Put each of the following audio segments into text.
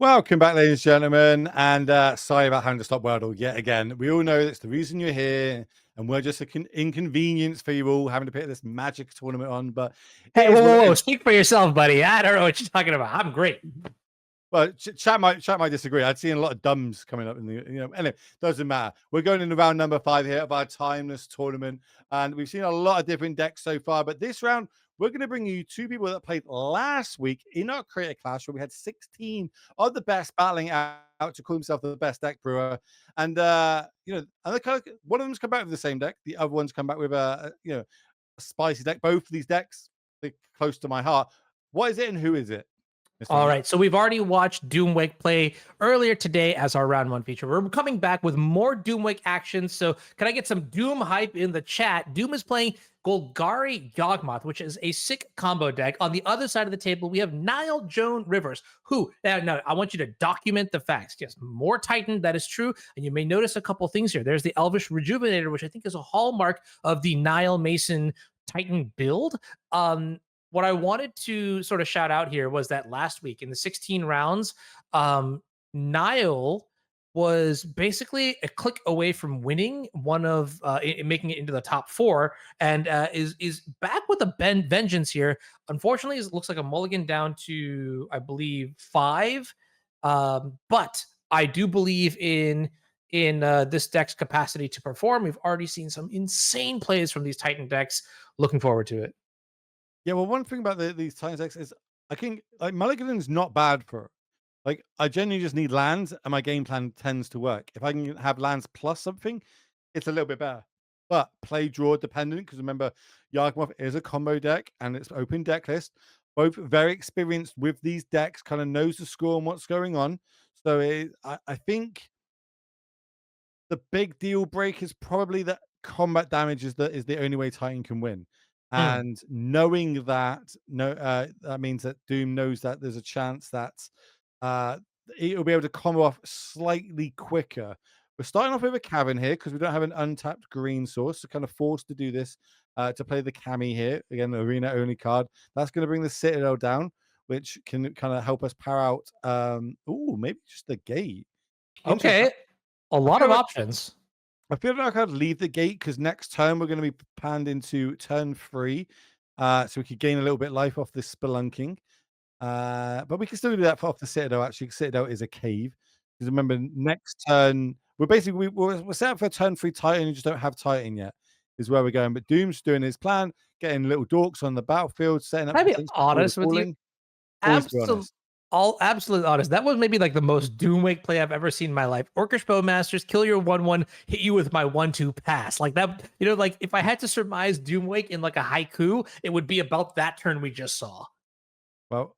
Welcome back, ladies and gentlemen, and sorry about having to stop Wordle yet again. We all know that's the reason you're here, and we're just an inconvenience for you all having to put this magic tournament on. But Hey, it is what it whoa! is. Speak for yourself, buddy. I don't know what you're talking about. I'm great. Well, chat might disagree. I'd seen a lot of dumbs coming up in the Anyway, doesn't matter. We're going into round number 5 here of our timeless tournament, and we've seen a lot of different decks so far. But this round, we're going to bring you two people that played last week in our Creator Clash, where we had 16 of the best battling out to call himself the best deck brewer. And and one of them's come back with the same deck. The other one's come back with a spicy deck. Both of these decks, they're close to my heart. What is it and who is it? All right, so we've already watched Doomwake play earlier today as our round 1 feature. We're coming back with more Doomwake action, so can I get some Doom hype in the chat? Doom is playing Golgari Yawgmoth, which is a sick combo deck. On the other side of the table, we have Nile Joan Rivers, who, now I want you to document the facts. Yes, more Titan, that is true, and you may notice a couple things here. There's the Elvish Rejuvenator, which I think is a hallmark of the Nile Mason Titan build. What I wanted to sort of shout out here was that last week in the 16 rounds, Nile was basically a click away from winning one of making it into the top 4, and is back with a vengeance here. Unfortunately, it looks like a mulligan down to, I believe, 5. But I do believe in this deck's capacity to perform. We've already seen some insane plays from these Titan decks. Looking forward to it. Yeah, well, one thing about these Titans decks is I think Mulligan's not bad for. I genuinely just need lands, and my game plan tends to work. If I can have lands plus something, it's a little bit better. But play draw dependent, because remember, Yawgmoth is a combo deck and it's open deck list. Both very experienced with these decks, kind of knows the score and what's going on. So I think the big deal break is probably that combat damage is the only way Titan can win. And knowing that, that means that Doom knows that there's a chance that it'll be able to combo off slightly quicker. We're starting off with a Cavern here because we don't have an untapped green source, so kind of forced to do this to play the Cami here. Again, the arena only card. That's going to bring the Citadel down, which can kind of help us power out. Maybe just the gate. Okay, a lot of options. I feel like I'd leave the gate because next turn we're going to be panned into turn 3. So we could gain a little bit life off this spelunking. But we can still do that off the Citadel, actually. Citadel is a cave. Because remember, next turn, we're set up for a turn 3 Titan. You just don't have Titan yet, is where we're going. But Doom's doing his plan, getting little dorks on the battlefield, setting up. Can I be honest with you? Absolutely honest. That was maybe like the most Doomwake play I've ever seen in my life. Orcish Bowmasters, kill your 1/1, hit you with my 1/2 pass. Like that, like if I had to surmise Doomwake in like a haiku, it would be about that turn we just saw. Well,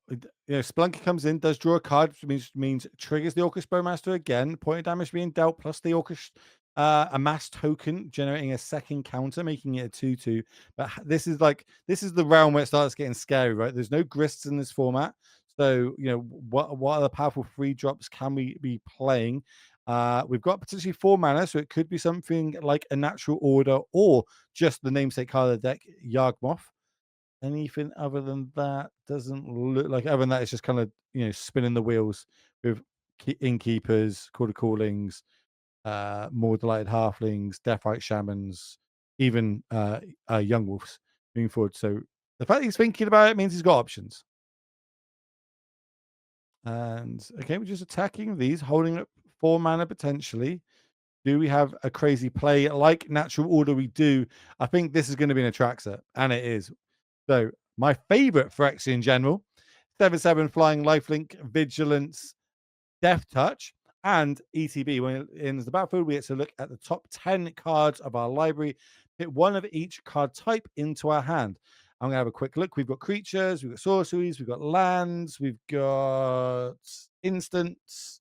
Spelunky comes in, does draw a card, which means triggers the Orcish Bowmaster again, point of damage being dealt, plus the Orcish amass token, generating a second counter, making it a 2/2. But this is the realm where it starts getting scary, right? There's no Grists in this format. So, what other powerful free drops can we be playing? We've got potentially 4 mana, so it could be something like a Natural Order or just the namesake card of the deck, Yawgmoth. Anything other than that doesn't look like. Other than that, it's just kind of spinning the wheels with Innkeepers, Quarter Callings, more Delighted Halflings, Deathrite Shamans, even Young Wolves moving forward. So the fact he's thinking about it means he's got options. And okay, we're just attacking these, holding up 4 mana potentially. Do we have a crazy play like Natural Order? We do. I think this is going to be an Atraxa, and it is. So my favorite Phyrexia in general, 7/7 flying, lifelink, vigilance, death touch, and ETB. When it ends the battlefield, we get to look at the top 10 cards of our library, pick one of each card type into our hand. I'm going to have a quick look. We've got creatures, we've got sorceries, we've got lands, we've got instants,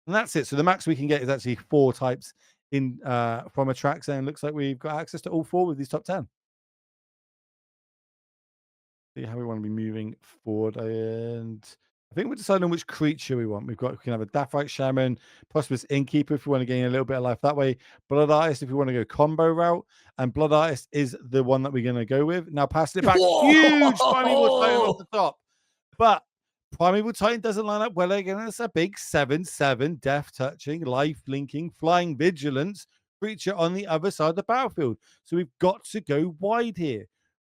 and that's it. So the max we can get is actually 4 types in from Atraxa, and it looks like we've got access to all 4 with these top 10. See how we want to be moving forward, and I think we're deciding on which creature we want. We can have a Deathrite Shaman, Prosperous Innkeeper if we want to gain a little bit of life that way. Blood Artist if we want to go combo route, and Blood Artist is the one that we're going to go with. Now passing it back, huge Primeval Tome off the top, but Primeval Titan doesn't line up well against a big 7/7 death touching, life linking, flying vigilance creature on the other side of the battlefield. So we've got to go wide here.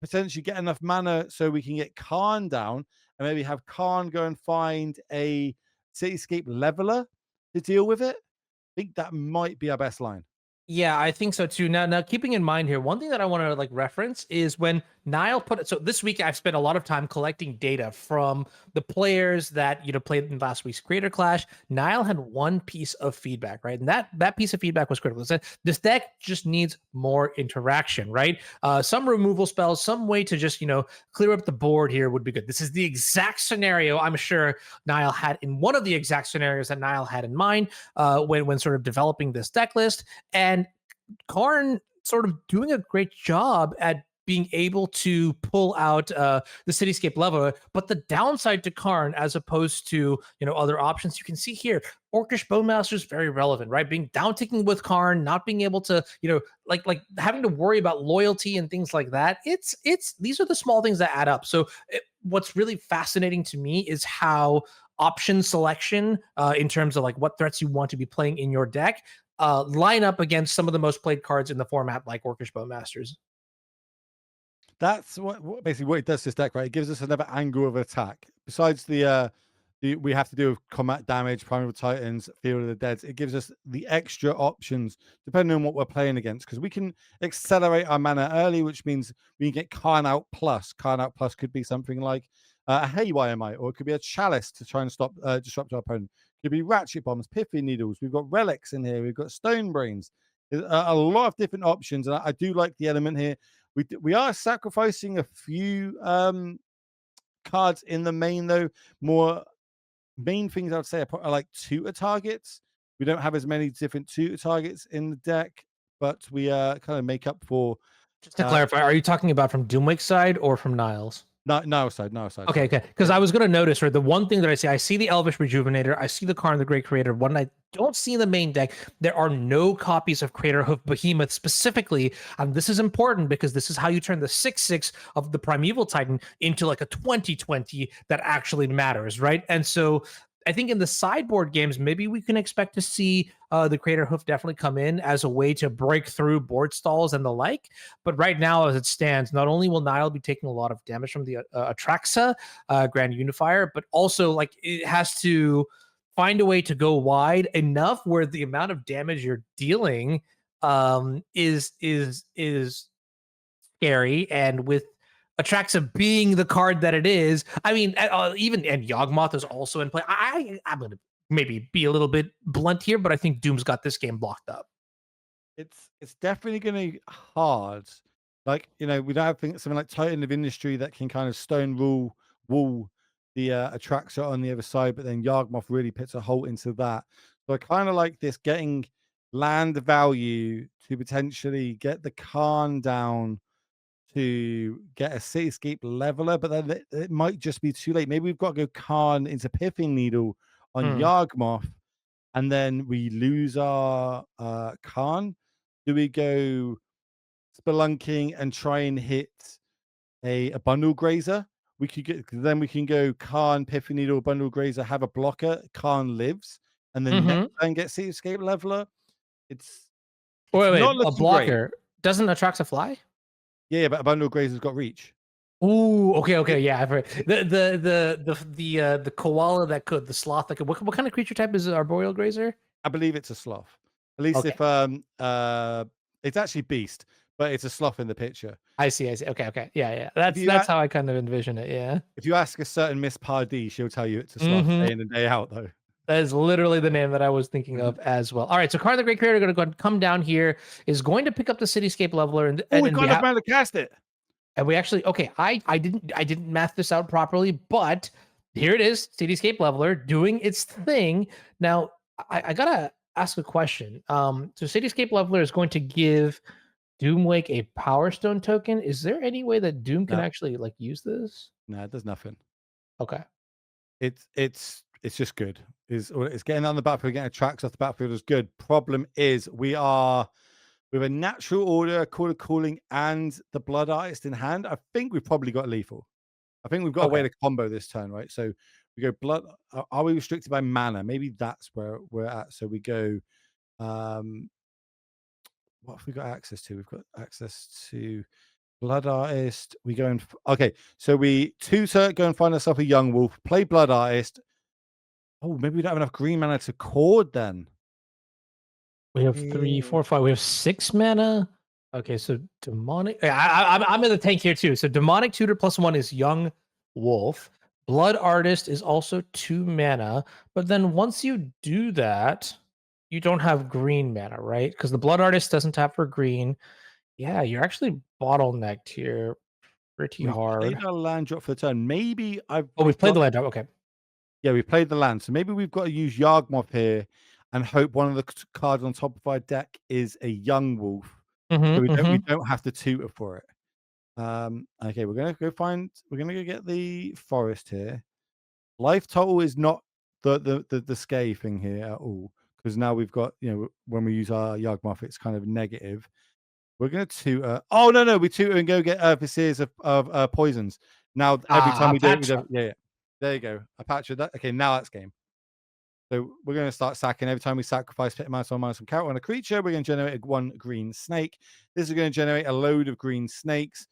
Potentially get enough mana so we can get Karn down and maybe have Karn go and find a Cityscape Leveler to deal with it. I think that might be our best line. Yeah, I think so too. Now, keeping in mind here, one thing that I want to like reference is when Niall put it. So this week, I've spent a lot of time collecting data from the players that played in last week's Creator Clash. Niall had one piece of feedback, right, and that piece of feedback was critical. It said this deck just needs more interaction, right? Some removal spells, some way to just clear up the board here would be good. This is the exact scenario I'm sure Niall had in one of the exact scenarios that Niall had in mind when sort of developing this deck list. And Karn sort of doing a great job at being able to pull out the Cityscape Leveler, but the downside to Karn, as opposed to other options, you can see here, Orcish Bonemaster is very relevant, right? Being down ticking with Karn, not being able to like having to worry about loyalty and things like that. It's these are the small things that add up. So what's really fascinating to me is how option selection in terms of like what threats you want to be playing in your deck line up against some of the most played cards in the format, like Orcish Bowmasters. That's basically what it does to this deck, right? It gives us another angle of attack. Besides we have to do with combat damage, Primeval Titans, Field of the Dead. It gives us the extra options depending on what we're playing against, because we can accelerate our mana early, which means we can get Karn Out Plus. Karn Out Plus could be something like a Haywire Might, or it could be a Chalice to try and stop disrupt our opponent. It could be Ratchet Bombs, Pithy Needles. We've got Relics in here. We've got Stone Brains. There's a lot of different options, and I do like the element here. We are sacrificing a few cards in the main, though. More main things I would say are like tutor targets. We don't have as many different tutor targets in the deck, but we kind of make up for. Just to clarify, are you talking about from Doomwake's side or from Niles? No side. Okay. Because I was going to notice, right, the one thing that I see the Elvish Rejuvenator, I see the Karn the Great Creator. One I don't see in the main deck, there are no copies of Creator of Behemoth specifically. And this is important because this is how you turn the 6/6 of the Primeval Titan into like a 20/20 that actually matters, right? And so I think in the sideboard games, maybe we can expect to see the Creator Hoof definitely come in as a way to break through board stalls and the like. But right now, as it stands, not only will Nile be taking a lot of damage from the Atraxa Grand Unifier, but also like it has to find a way to go wide enough where the amount of damage you're dealing is scary. And with Atraxa being the card that it is, I mean, even and Yawgmoth is also in play. I'm going to maybe be a little bit blunt here, but I think Doom's got this game blocked up. It's definitely going to be hard. Like, we don't have something like Titan of Industry that can kind of stone rule wall the Atraxa on the other side, but then Yawgmoth really puts a halt into that. So I kind of like this, getting land value to potentially get the Karn down to get a Cityscape Leveler, but then it might just be too late. Maybe we've got to go Karn into Pithy Needle on Yawgmoth, and then we lose our Karn. Do we go Spelunking and try and hit a Bundle Grazer? We could then we can go Karn, Pithy Needle, Bundle Grazer, have a blocker, Karn lives, and then next turn get Cityscape Leveler. It's wait, not a looking blocker. great. Doesn't Atraxa fly? Yeah, but a Bundle Grazer's got reach. Ooh, okay, yeah. I've heard the koala that could, the sloth that could. What kind of creature type is Arboreal Grazer? I believe it's a sloth. At least if it's actually beast, but it's a sloth in the picture. I see. Okay. Yeah. That's how I kind of envision it. Yeah. If you ask a certain Miss Pardee, she'll tell you it's a sloth day in and day out, though. That is literally the name that I was thinking of as well. All right, so Karn the Great Creator going to go and come down here, is going to pick up the Cityscape Leveler, and we got enough mana to cast it. And we actually, okay, I didn't math this out properly, but here it is, Cityscape Leveler doing its thing. Now, I gotta ask a question. So Cityscape Leveler is going to give Doomwake a Power Stone token. Is there any way that Doom can actually like use this? No, it does nothing. Okay. It's just good. It's getting on the battlefield, getting tracks off the battlefield is good. Problem is we have a Natural Order, Call of Calling, and the Blood Artist in hand. I think we've probably got lethal. I think we've got a way to combo this turn, right? So We go blood. Are we restricted by mana? Maybe that's where we're at. So we go. What have we got access to? We've got access to Blood Artist. We go and okay. So we tutor, go and find ourselves a young wolf. Play Blood Artist. Oh, maybe we don't have enough green mana to cord then. We have 3, 4, 5. We have 6 mana. Okay, so demonic. I'm in the tank here too. So demonic tutor +1 is young wolf. Blood artist is also 2 mana. But then once you do that, you don't have green mana, right? Because the blood artist doesn't tap for green. Yeah, you're actually bottlenecked here pretty We've hard. played our land drop for the turn. Maybe we've played the land drop. Okay. Yeah, we played the land. So maybe we've got to use Yawgmoth here and hope one of the cards on top of our deck is a young wolf. So we don't have to tutor for it. Okay, we're gonna go get the forest here. Life total is not the scale thing here at all, because now we've got, when we use our Yawgmoth, it's kind of negative. We're gonna tutor. Oh no, we tutor and go get Viziers of poisons. Now every time we do it, yeah. There you go. I patched that. Okay, now that's game. So we're going to start sacking. Every time we sacrifice pit -1 -1 character on a creature, we're going to generate 1 green snake. This is going to generate a load of green snakes.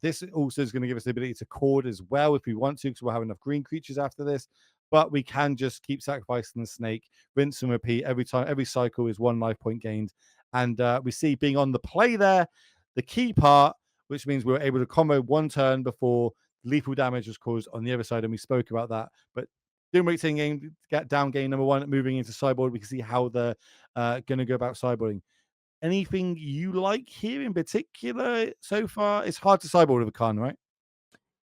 This also is going to give us the ability to cord as well if we want to, because we'll have enough green creatures after this. But we can just keep sacrificing the snake, rinse and repeat every time. Every cycle is 1 life point gained. And we see being on the play there, the key part, which means we were able to combo 1 turn before lethal damage was caused on the other side, and we spoke about that. But Doomwake team game, get down game number 1, moving into sideboard. We can see how they're going to go about sideboarding. Anything you like here in particular so far? It's hard to sideboard with a Khan, right?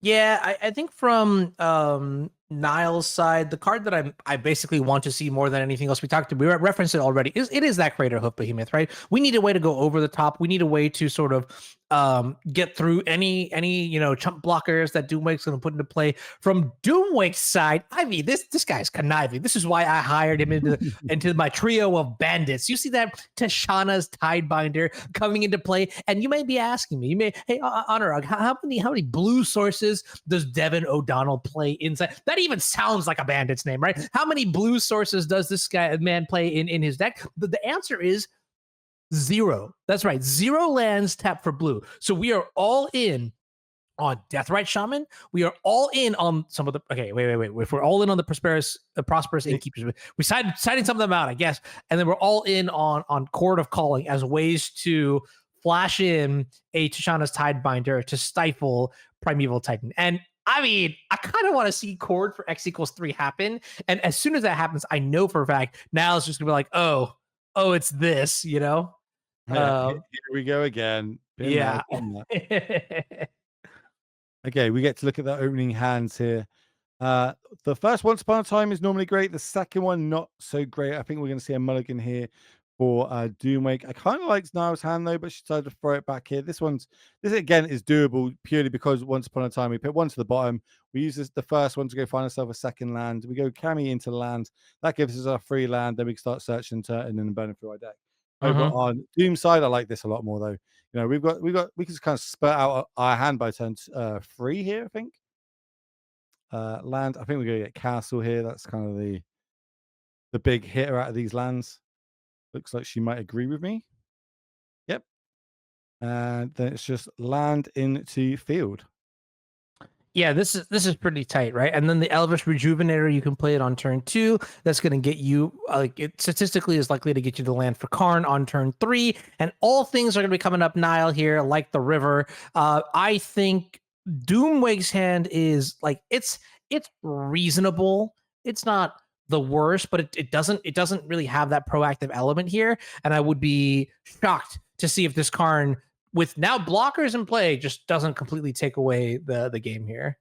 Yeah, I think from Niall's side, the card that I basically want to see more than anything else, we referenced it already, it is that Crater Hoof Behemoth, right? We need a way to go over the top. We need a way to sort of get through any chump blockers that Doomwake's going to put into play. From Doomwake's side, I mean, this guy's conniving. This is why I hired him into my trio of bandits. You see that Tashana's Tidebinder coming into play, and you may be asking me, hey, Honorog, how many blue sources does Devin O'Donnell play inside? That even sounds like a bandit's name, right? How many blue sources does this man play in his deck? The answer is 0. That's right. 0 lands tapped for blue. So we are all in on Deathrite Shaman. We are all in on some of the. Okay, wait. If we're all in on the Prosperous Innkeepers, we citing some of them out, I guess, and then we're all in on Court of Calling as ways to flash in a Tashana's Tidebinder to stifle Primeval Titan. And I mean, I kind of want to see Cord for X = 3 happen. And as soon as that happens, I know for a fact now it's just gonna be like, oh, it's this, Yeah, here we go again. Yeah. Okay, we get to look at the opening hands here. The first Once Upon a Time is normally great. The second one, not so great. I think we're going to see a mulligan here for Doomwake. I kind of liked Niall's hand though, but she decided to throw it back here. This again is doable purely because Once Upon a Time we put 1 to the bottom. We use the first one to go find ourselves a second land. We go Kami into land. That gives us our free land. Then we can start searching and then burning through our deck. Over on Doom side, I like this a lot more though. We can just kind of spurt out our hand by turn 3 here, I think. Land, I think we're gonna get castle here. That's kind of the big hitter out of these lands. Looks like she might agree with me. Yep. And then it's just land into field. Yeah, this is pretty tight, right? And then the Elvish Rejuvenator, you can play it on turn 2. That's going to get you, it statistically is likely to get you the land for Karn on turn 3. And all things are going to be coming up Niall here, like the river. I think Doomwake's hand is it's reasonable. It's not the worst, but it doesn't really have that proactive element here. And I would be shocked to see if this Karn, with now blockers in play, just doesn't completely take away the game here.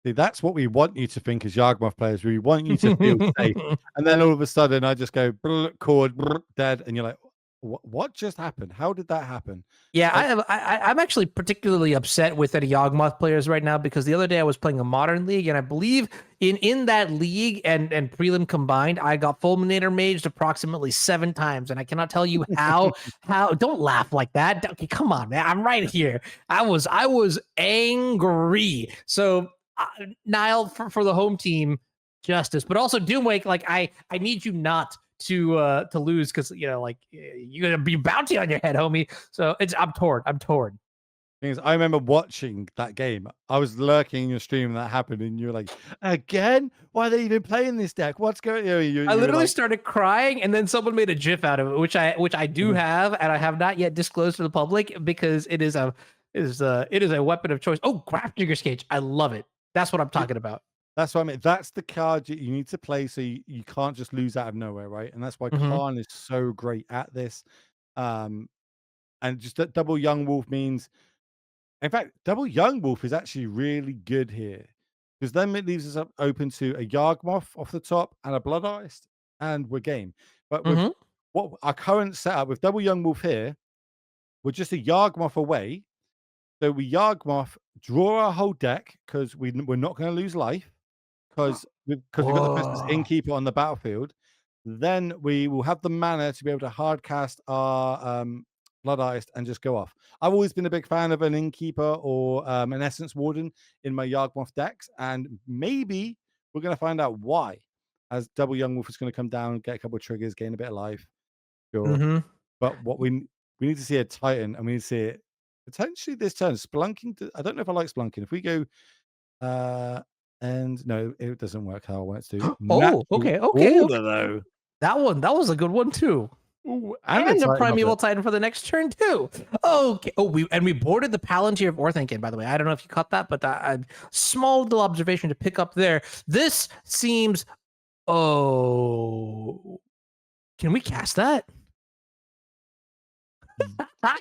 See, that's what we want you to think as Yawgmoth players. We want you to feel safe. And then all of a sudden I just go cord dead, and you're like, what just happened? How did that happen? Yeah, I'm actually particularly upset with any Yawgmoth players right now, because the other day I was playing a modern league, and I believe in that league and prelim combined, I got Fulminator maged approximately 7 times, and I cannot tell you how. Don't laugh like that. Okay, come on, man. I'm right here. I was angry. So Niall, for the home team, Justice, but also Doomwake. Like I need you not to lose because like you're gonna be bounty on your head, homie. So I'm torn. I'm torn. Things I remember watching that game. I was lurking in your stream when that happened, and you were like, "Again? Why are they even playing this deck? What's going?" I You were literally like, started crying, and then someone made a GIF out of it, which I do Mhm. have, and I have not yet disclosed to the public because it is a weapon of choice. Oh, Graph Digger's Cage, I love it. That's what I'm Y- talking about. That's what I mean. That's the card you need to play, so you can't just lose out of nowhere, right? And that's why Hmm. Khan is so great at this. Um, and just that double Young Wolf means, in fact, double Young Wolf is actually really good here because then it leaves us up open to a Yawgmoth off the top and a Blood Ice, and we're game. But with Hmm. what our current setup with double Young Wolf here, we're just a Yawgmoth away. So we Yawgmoth, draw our whole deck because we're not going to lose life because we've got the Princess Whoa. Innkeeper on the battlefield. Then we will have the mana to be able to hard cast our Blood Ice and just go off. I've always been a big fan of an Innkeeper or an Essence Warden in my Yawgmoth decks, and maybe we're going to find out why. As Double Young Wolf is going to come down, get a couple of triggers, gain a bit of life. Sure. Hmm. But what we need to see a Titan, and we need to see it potentially this turn. Splunking. I don't know if I like Splunking. If we go uh, and no, it doesn't work how I want it to. Oh, Natural okay, okay, okay. order though. That was a good one too. Ooh, and the And a Titan of primeval it. titan for the next turn too. Okay. Oh, we boarded the Palantir of Orthanc. By the way, I don't know if you caught that, but small little observation to pick up there. This seems. Oh, can we cast that?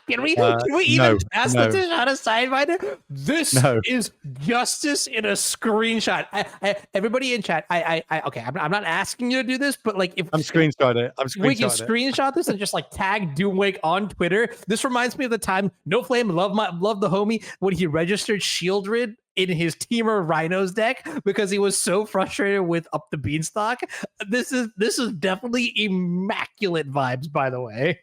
Can we even No, cast the no, Tishana Sidewinder? This no. is justice in a screenshot. Everybody in chat, okay, I'm not asking you to do this, but like if I'm screenshotting it. I'm we can screenshotting it. screenshot this and just like tag Doomwake on Twitter. This reminds me of the time No Flame love the homie when he registered Shieldred in his Teamer Rhinos deck because he was so frustrated with Up the Beanstalk. This is definitely immaculate vibes, by the way.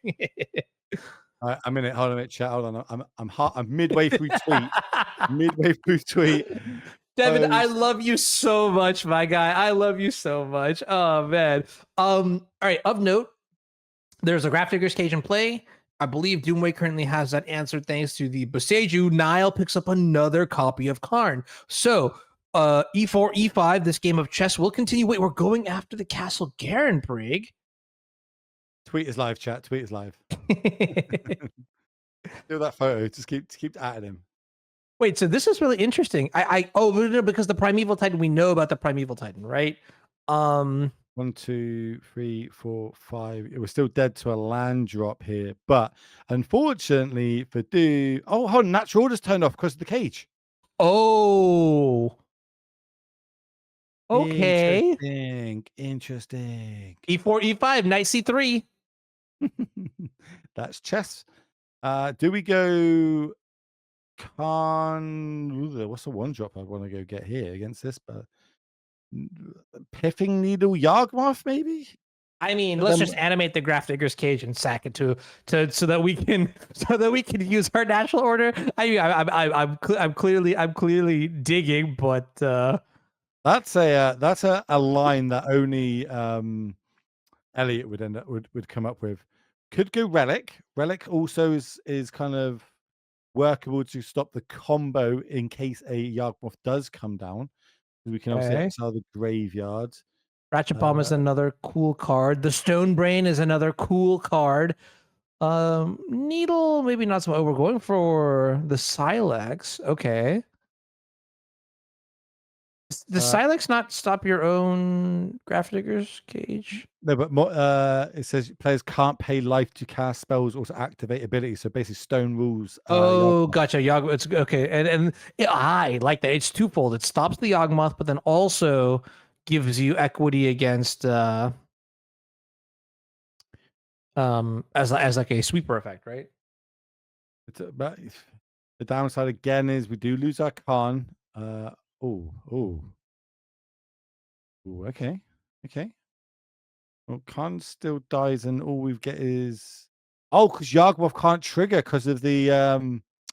I'm in it. Hold on a minute, chat. Hold on. I'm midway through tweet. Midway through tweet. Devin, Oh, I love you so much, my guy. I love you so much. Oh man. All right. Of note, there's a Graph Digger's Cage in play. I believe Doomway currently has that answered thanks to the Boseiju. Nile picks up another copy of Karn. So E4, E5, this game of chess will continue. Wait, we're going after the Castle Garenbrig. tweet is live, chat. Tweet is live. Do that photo. Just keep at him. Wait, so this is really interesting. Because the Primeval Titan, we know about the Primeval Titan, right? 1, 2, 3, 4, 5. It was still dead to a land drop here, but unfortunately for hold on, natural order's turned off because of the cage. Oh, okay. Interesting. E4, E5, knight C3. That's chess. Do we go what's the one drop I want to go get here against this? But Piffing Needle Yawgmoth, maybe? I mean, But let's then just animate the Graph Digger's Cage and sack it to so that we can use our natural order. I'm clearly digging, but that's a line that only Elliot would end up would come up with. Could go Relic. Relic also is kind of workable to stop the combo in case a Yawgmoth does come down. We can obviously okay. exile the graveyard. Ratchet Bomb is another cool card. The Stone Brain is another cool card. Needle, maybe not so much. We're going for the Silex. Okay. Does Silex not stop your own Graph Digger's Cage? No, but more, it says players can't pay life to cast spells or to activate abilities. So basically, stone rules. Oh, Yawgmoth. gotcha. It's okay, and I like that. It's twofold. It stops the Yawgmoth, but then also gives you equity against as like a sweeper effect, right? But the downside again is we do lose our con. Okay, okay. Well, con still dies, and all we get is because Yawgmoth can't trigger because of the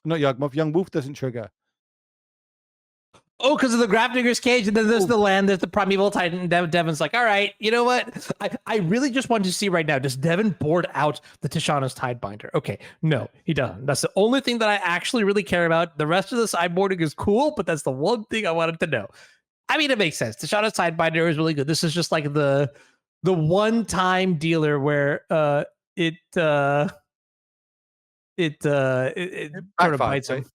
not Yawgmoth. Young Wolf doesn't trigger. Oh, because of the Grafdigger's Cage, and then there's the land, there's the Primeval Titan. Devin's like, all right, you know what? I really just wanted to see right now, does Devin board out the Tishana's Tidebinder? Okay, no, he doesn't. That's the only thing that I actually really care about. The rest of the sideboarding is cool, but that's the one thing I wanted to know. I mean, it makes sense. Tishana's Tidebinder is really good. This is just like the one-time dealer where it sort of Backfires, bites him. right?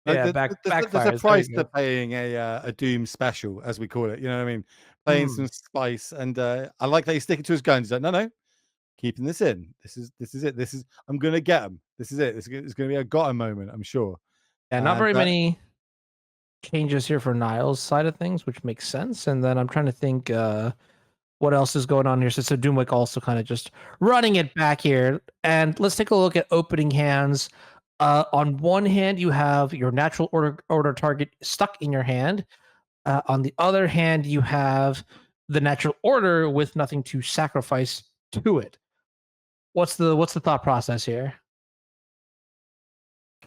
Like Yeah, there's a backfires. There price you to go. paying a Doom special, as we call it. You know what I mean? Playing Hmm. some spice, and I like that he's sticking to his guns. He's like, no, keeping this in. This is it. This is I'm gonna get him. This is it. This is gonna be a got him moment, I'm sure. Yeah, not And very many changes here for Niall's side of things, which makes sense. And then I'm trying to think what else is going on here. So Doomwick also kind of just running it back here. And let's take a look at opening hands. On one hand, you have your natural order target stuck in your hand. On the other hand, you have the natural order with nothing to sacrifice to it. What's the thought process here?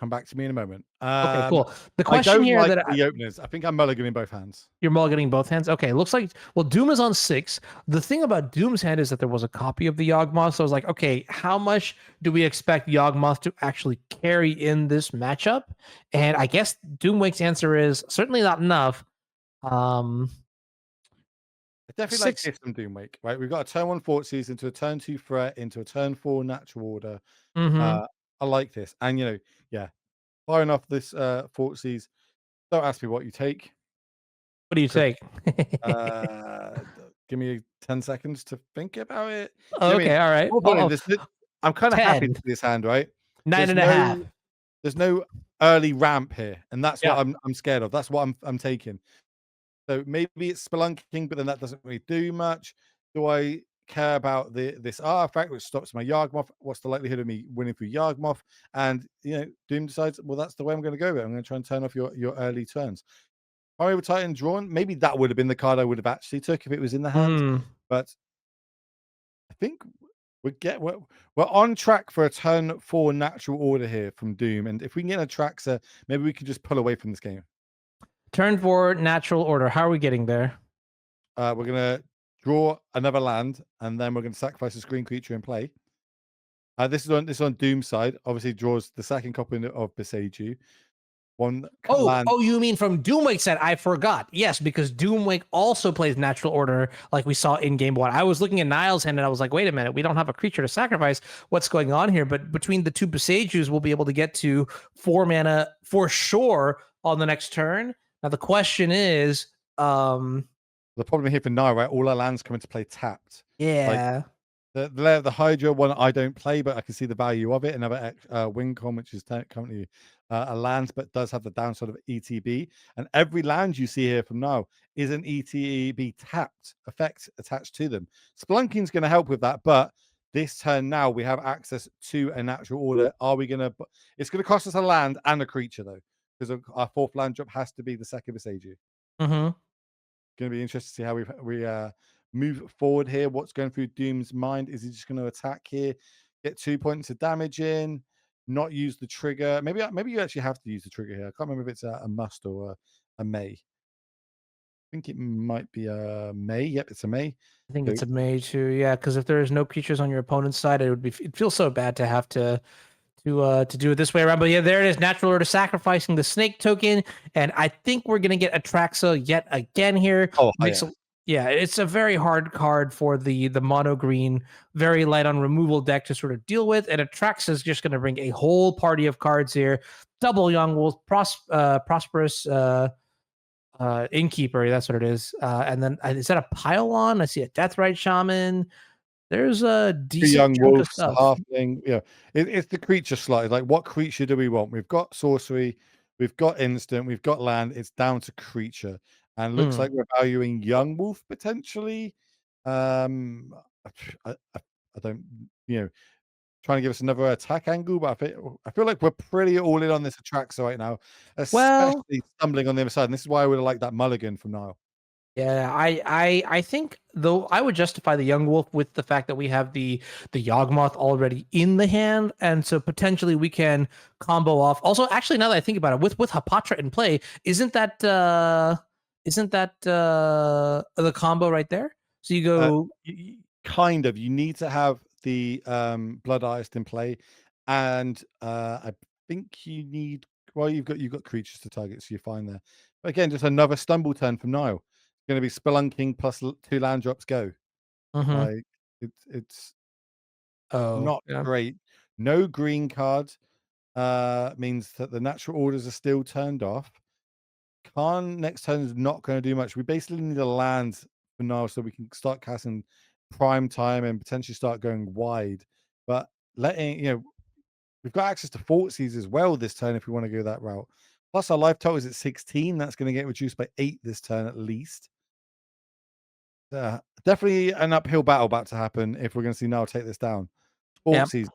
come back to me in a moment. Okay, cool. The I question don't here like that the openers. I think I'm mulliganing both hands. you're mulliganing both hands. Okay, looks like Doom is on 6. The thing about Doom's hand is that there was a copy of the Yawgmoth, so I was like, okay, how much do we expect Yawgmoth to actually carry in this matchup? And I guess Doomwake's answer is certainly not enough. I definitely like 6. this from Doomwake, right? We've got a turn 1 Forces into a turn 2 threat into a turn 4 natural order. Mm-hmm. I like this. And yeah, firing off this Forces. Don't ask me what you take. What do you Because take? give me 10 seconds to think about it. Oh, You know what I okay, mean? all right. More Oh, importantly, I'm kind of happy 10. to see this hand, right? Nine There's and a half. there's no early ramp here, and that's what Yeah. I'm scared of. That's what I'm taking. So maybe it's spelunking, but then that doesn't really do much. Do I care about this artifact which stops my Yawgmoth? What's the likelihood of me winning through Yawgmoth? And Doom decides, well, that's the way I'm going to go with it. I'm going to try and turn off your early turns. Primeval Titan drawn, maybe that would have been the card I would have actually took if it was in the hand. Mm. But I think we're on track for a turn 4 natural order here from Doom. And if we can get a Traxer, maybe we can just pull away from this game. Turn 4 natural order. How are we getting there? We're gonna draw another land, and then we're gonna sacrifice a screen creature in play. This is on Doom side. Obviously, draws the second copy of Beseiju. One land. Oh, you mean from Doomwake said? I forgot. Yes, because Doomwake also plays natural order, like we saw in game 1. I was looking at Niall's hand and I was like, wait a minute, we don't have a creature to sacrifice. What's going on here? But between the two Beseijus, we'll be able to get to 4 mana for sure on the next turn. Now the question is, The problem here for Niall, right? All our lands come into play tapped. yeah. Like the Hydra one I don't play, but I can see the value of it. Another Wincom, which is currently a land, but does have the downside of ETB. And every land you see here from now is an ETB tapped effect attached to them. Splunking's going to help with that, but this turn now we have access to a natural order. Are we going to? It's going to cost us a land and a creature though, because our 4th land drop has to be the second Beseiju. Mm-hmm. Going to be interesting to see how we move forward here. What's going through Doom's mind? Is he just going to attack here, get 2 points of damage in, not use the trigger? Maybe you actually have to use the trigger here. I can't remember if it's a must or a may. I think it might be a may. Yep, it's a may. I think it's a May too. Yeah, because if there's no creatures on your opponent's side, it feels so bad to have to do it this way around. But yeah, there it is. Natural order sacrificing the snake token. And I think we're gonna get Atraxa yet again here. Oh, Yeah, it's a very hard card for the mono green, very light on removal deck to sort of deal with. And Atraxa is just gonna bring a whole party of cards here. Double Young Wolf, Prosperous Innkeeper, that's what it is. And then is that a pylon? I see a Deathrite Shaman. There's a decent young chunk of wolves, stuff. halfling. Yeah, it's the creature slide. Like, what creature do we want? We've got sorcery, we've got instant, we've got land. It's down to creature, and looks like we're valuing young wolf potentially. I don't, trying to give us another attack angle, but I feel like we're pretty all in on this Atraxa right now, Well, especially stumbling on the other side. And this is why I would have liked that mulligan from Niall. yeah, I think though I would justify the young wolf with the fact that we have the Yawgmoth already in the hand, and so potentially we can combo off. Also, actually, now that I think about it, with Hapatra in play, isn't that Isn't that the combo right there? So you Uh, go. kind of. You need to have the Blood Ice in play, and I think you need. Well, you've got creatures to target, so you're fine there. But again, just another stumble turn from Nile. It's going to be Spelunking plus 2 land drops. Go. Mhm. Like it's Oh, not yeah. great. No green card means that the natural orders are still turned off. Khan next turn is not going to do much. We basically need a land for now so we can start casting prime time and potentially start going wide. But we've got access to Fortsies as well this turn if we want to go that route. Plus, our life total is at 16. That's going to get reduced by 8 this turn at least. Definitely an uphill battle about to happen if we're going to see Nile take this down. Yeah. Fortsies.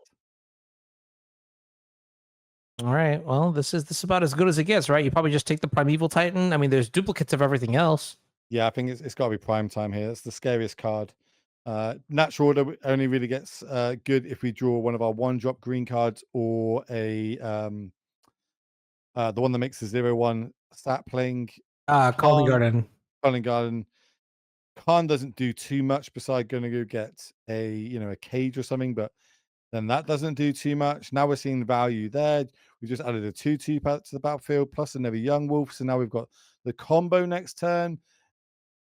All right. Well, this is about as good as it gets, right? You probably just take the Primeval Titan. I mean, there's duplicates of everything else. Yeah, I think it's got to be prime time here. It's the scariest card. Natural order only really gets good if we draw one of our 1-drop green cards or a the one that makes the 0/1 sapling. Colony Khan, Garden. Culling Garden. Khan doesn't do too much besides going to go get a cage or something, but then that doesn't do too much. Now we're seeing the value there. We just added a 2/2 to the battlefield plus another young wolf. So now we've got the combo next turn.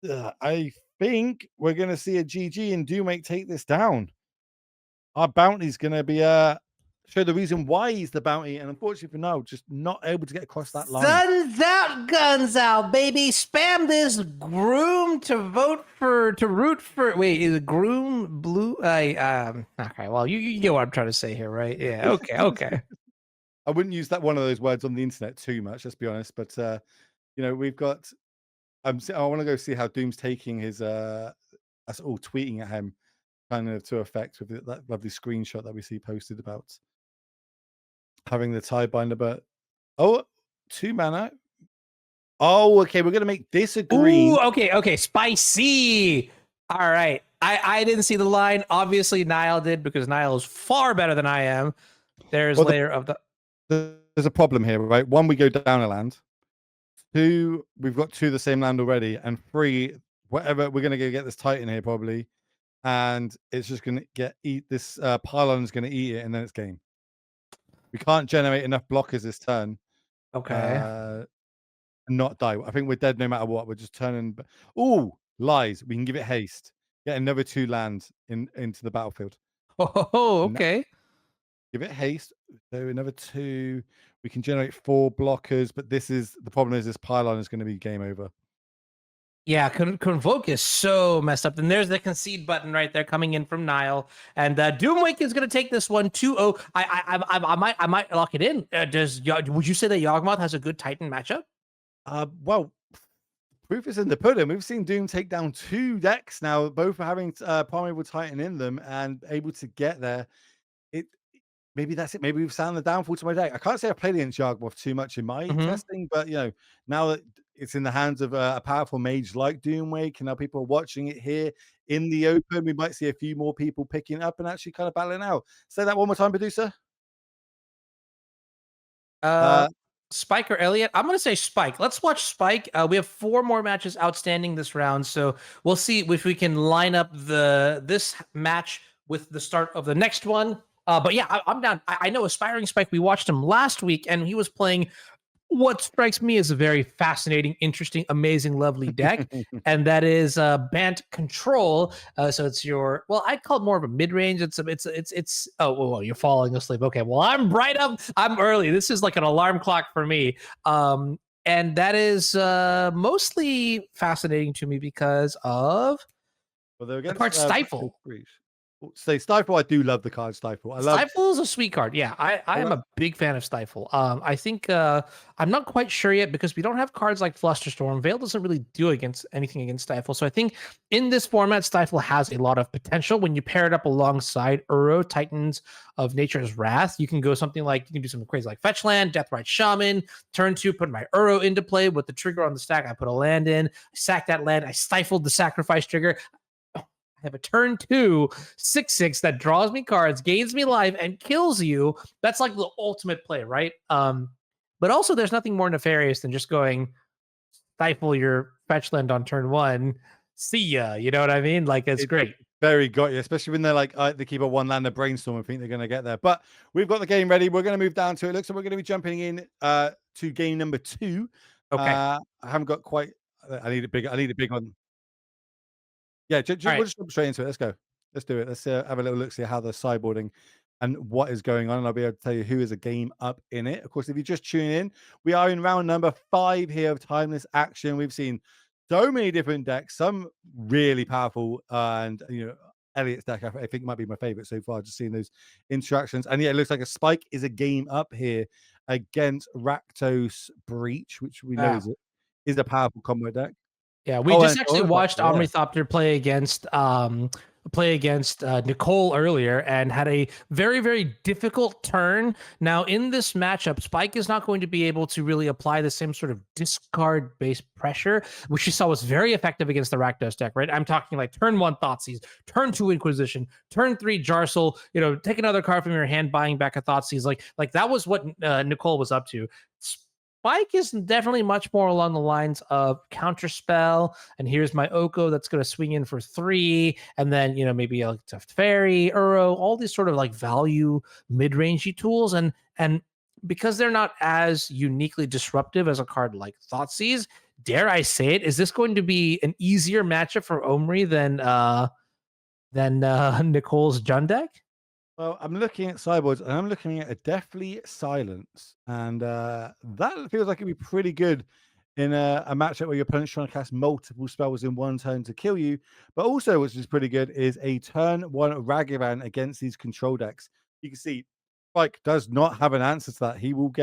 I think we're going to see a GG and Doomwake take this down. Our bounty's going to be show the reason why he's the bounty, and unfortunately for now, just not able to get across that line. Suns out, guns out, baby. Spam this groom to root for. Wait, is it groom blue? Okay, well, you get what I'm trying to say here, right? Yeah. Okay. I wouldn't use that one of those words on the internet too much, let's be honest. But we've got. I want to go see how Doom's taking his us all tweeting at him, kind of to effect with that lovely screenshot that we see posted about having the tie binder. But 2 mana. Oh, okay. We're gonna make this a green. Ooh, okay. Spicy. All right. I didn't see the line. Obviously, Niall did because Niall is far better than I am. There's Well, layer of the. there's a problem here, right? One, we go down a land. 2, we've got 2 the same land already, and 3, whatever, we're gonna go get this Titan here probably, and it's just gonna eat this pylon is gonna eat it, and then it's game. We can't generate enough blockers this turn. Okay. Not die. I think we're dead no matter what. We're just turning. Oh, lies. We can give it haste. Get another 2 lands into the battlefield. Oh, okay. Give it haste. So another 2. We can generate 4 blockers, but the problem is this pylon is going to be game over. Yeah, Convoke is so messed up. And there's the concede button right there coming in from Niall. And Doomwake is going to take this one 2-0. I might lock it in. Would you say that Yawgmoth has a good Titan matchup? Well, proof is in the pudding. We've seen Doom take down 2 decks now, both having Primeval Titan in them and able to get there. Maybe that's it. Maybe we've found the downfall to my deck. I can't say I've played against Yawgmoth too much in my testing, but now that it's in the hands of a powerful mage like Doomwake, and now people are watching it here in the open, we might see a few more people picking it up and actually kind of battling out. Say that one more time, producer. Spike or Elliot? I'm going to say Spike. Let's watch Spike. We have 4 more matches outstanding this round, so we'll see if we can line up this match with the start of the next one. But yeah, I'm down. I know Aspiring Spike. We watched him last week, and he was playing what strikes me as a very fascinating, interesting, amazing, lovely deck, and that is Bant Control. So it's your, well, I'd call it more of a mid range. It's oh well, you're falling asleep. Okay, well I'm right up. I'm early. This is like an alarm clock for me. And that is mostly fascinating to me because of the card Stifle. Say Stifle. I do love the card Stifle. Stifle is a sweet card. Yeah, I am a big fan of Stifle. I think I'm not quite sure yet because we don't have cards like Flusterstorm. Veil doesn't really do anything against Stifle. So I think in this format, Stifle has a lot of potential. When you pair it up alongside Uro, Titans of Nature's Wrath, you can go something like, you can do something crazy like Fetch Land, Deathrite Shaman, turn 2, put my Uro into play with the trigger on the stack. I put a land in, I sack that land, I stifled the sacrifice trigger. I have a turn 2 6/6 that draws me cards, gains me life, and kills you. That's like the ultimate play, right? But also, there's nothing more nefarious than just going stifle your fetch land on turn one, see ya. You know what I mean? Like it's It's great. very got you, especially when they're like they keep a one lander brainstorm and think they're going to get there. But we've got the game ready. We're going to move down to it. Looks like we're going to be jumping in to game number 2. Okay. I haven't got quite. I need a big. I need a big one. Yeah, All we'll right. just jump straight into it. Let's go. Let's do it. Let's have a little look, see how the sideboarding and what is going on. And I'll be able to tell you who is a game up in it. Of course, if you just tune in, we are in round number 5 here of Timeless Action. We've seen so many different decks, some really powerful, and Elliot's deck, I think might be my favorite so far, just seeing those interactions. And yeah, it looks like a Spike is a game up here against Rakdos Breach, which we know Yeah. is a powerful combo deck. Yeah, we Oh, just and actually Ornithopter, watched yeah. Omrythopter play against Nicole earlier and had a very, very difficult turn. Now in this matchup, Spike is not going to be able to really apply the same sort of discard based pressure, which you saw was very effective against the Rakdos deck, right? I'm talking like turn 1 Thoughtseize, turn 2 Inquisition, turn 3 Jarcel, take another card from your hand, buying back a Thoughtseize. Like that was what Nicole was up to. Spike is definitely much more along the lines of counterspell, and here's my Oko that's going to swing in for 3, and then maybe a Fairy, Uro, all these sort of like value mid-rangey tools, and because they're not as uniquely disruptive as a card like Thoughtseize, dare I say it, is this going to be an easier matchup for Omri than Nicole's Jund deck? Well, I'm looking at sideboards and I'm looking at a Deathly Silence. And that feels like it'd be pretty good in a matchup where your opponent's trying to cast multiple spells in one turn to kill you. But also, which is pretty good, is a turn 1 Ragavan against these control decks. You can see Spike does not have an answer to that. He will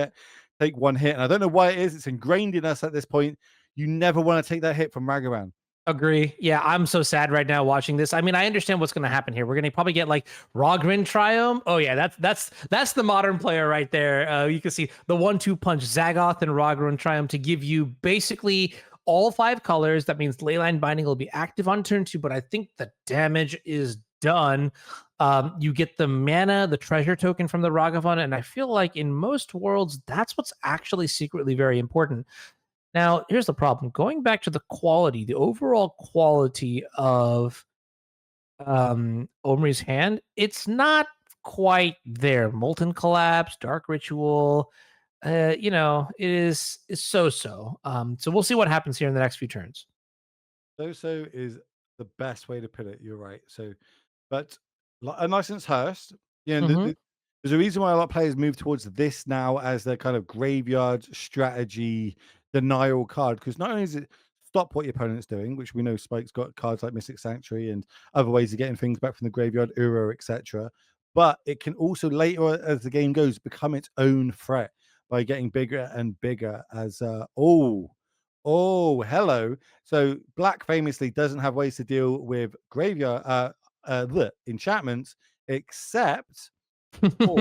take 1 hit. And I don't know why it is. It's ingrained in us at this point. You never want to take that hit from Ragavan. Agree. Yeah, I'm so sad right now watching this. I mean, I understand what's going to happen here. We're going to probably get like Rogrin Triome. Oh yeah, that's the modern player right there. You can see the 1-2 punch Zagoth and Rogrin Triome to give you basically all 5 colors. That means Leyline Binding will be active on turn 2, but I think the damage is done. You get the mana, the treasure token from the Ragavan, and I feel like in most worlds, that's what's actually secretly very important. Now, here's the problem. Going back to the quality, the overall quality of Omri's hand, it's not quite there. Molten Collapse, Dark Ritual, it is so-so. So we'll see what happens here in the next few turns. So is the best way to put it. You're right. But a license Hurst, Mhm. there's a reason why a lot of players move towards this now as their kind of graveyard strategy denial card, because not only does it stop what your opponent's doing, which we know Spike's got cards like Mystic Sanctuary and other ways of getting things back from the graveyard, Uro, etc. But it can also later as the game goes become its own threat by getting bigger and bigger as hello. So Black famously doesn't have ways to deal with graveyard the enchantments, except for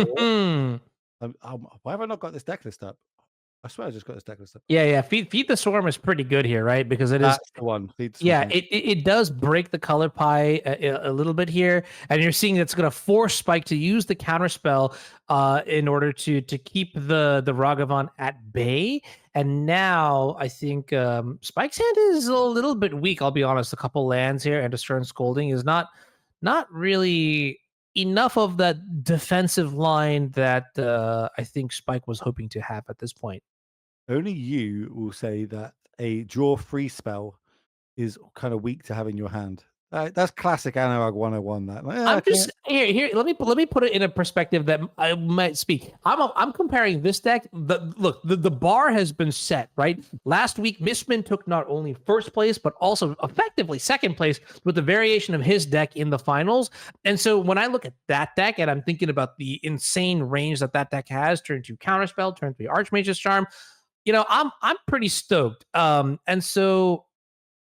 why have I not got this deck list up? I swear I just got this deck list up. Yeah. Feed the Swarm is pretty good here, right? Because it is. That's the one. Yeah, it does break the color pie a little bit here, and you're seeing it's going to force Spike to use the counterspell in order to keep the Ragavan at bay. And now I think Spike's hand is a little bit weak. I'll be honest. A couple lands here and a Stern Scolding is not really enough of that defensive line that I think Spike was hoping to have at this point. Only you will say that a draw free spell is kind of weak to have in your hand. That's classic Analog 101. That I'm just here. Let me put it in a perspective that I might speak. I'm comparing this deck. The bar has been set, right? Last week, Mistman took not only first place but also effectively second place with the variation of his deck in the finals. And so when I look at that deck and I'm thinking about the insane range that deck has, turn 2 Counterspell, turn 3 Archmage's Charm, I'm pretty stoked. And so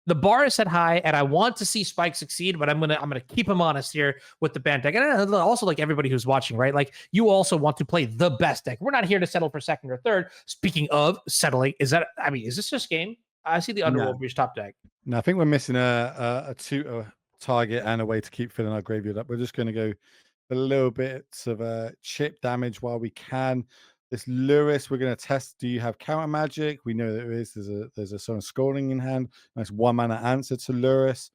the bar is set high, and I want to see Spike succeed, but I'm gonna keep him honest here with the band deck, and also like everybody who's watching, right? Like you also want to play the best deck. We're not here to settle for second or third. Speaking of settling, is this just game? I see the Underworld Breach top deck. No, I think we're missing a target and a way to keep filling our graveyard up. We're just going to go a little bit of chip damage while we can. This Lewis, we're going to test. Do you have counter magic? We know that there is. There's a sort of scoring in hand. Nice 1-mana answer to Lewis.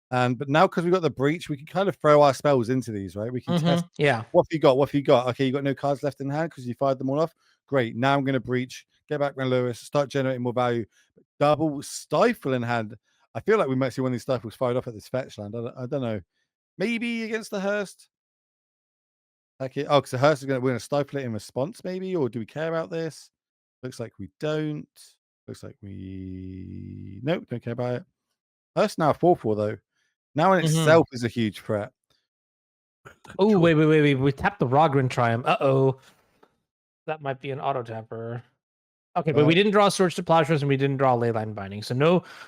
But now because we've got the breach, we can kind of throw our spells into these, right? We can test. Yeah. What have you got? What have you got? Okay, you got no cards left in hand because you fired them all off. Great. Now I'm going to breach. Get back my Lewis. Start generating more value. Double stifle in hand. I feel like we might see one of these stifles fired off at this fetch land. I don't know. Maybe against the Hearst. Okay. Oh, because the Hearst is we're going to stifle it in response, maybe, or do we care about this? Looks like we don't. Looks like we nope, don't care about it. Hearst now 4/4 though. Now in itself is a huge threat. Oh, wait. We tapped the Rogren Triumph. Uh-oh. That might be an auto tapper. Okay, but we didn't draw Swords to Plowshares and we didn't draw Leyline Binding. So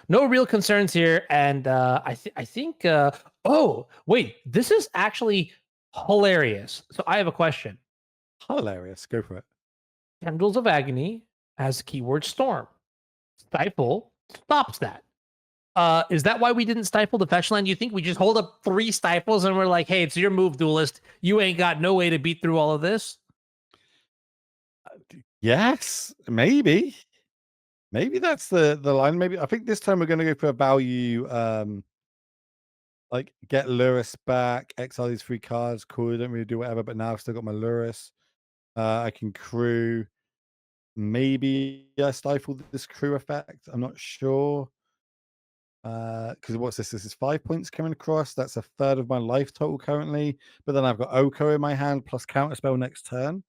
no real concerns here. And I think oh, wait, this is actually hilarious. So I have a question. Hilarious. Go for it. Tendrils of Agony has keyword Storm. Stifle stops that. Is that why we didn't stifle the fetch land? You think we just hold up 3 stifles and we're like, hey, it's your move, Duelist. You ain't got no way to beat through all of this? Yes, maybe. Maybe that's the line. Maybe I think this time we're going to go for a value. Like get Lurrus back, exile these 3 cards. Cool, don't really do whatever. But now I've still got my Lurrus. I can crew. Maybe I stifle this crew effect. I'm not sure. Because what's this? This is 5 points coming across. That's a third of my life total currently. But then I've got Oko in my hand plus counterspell next turn.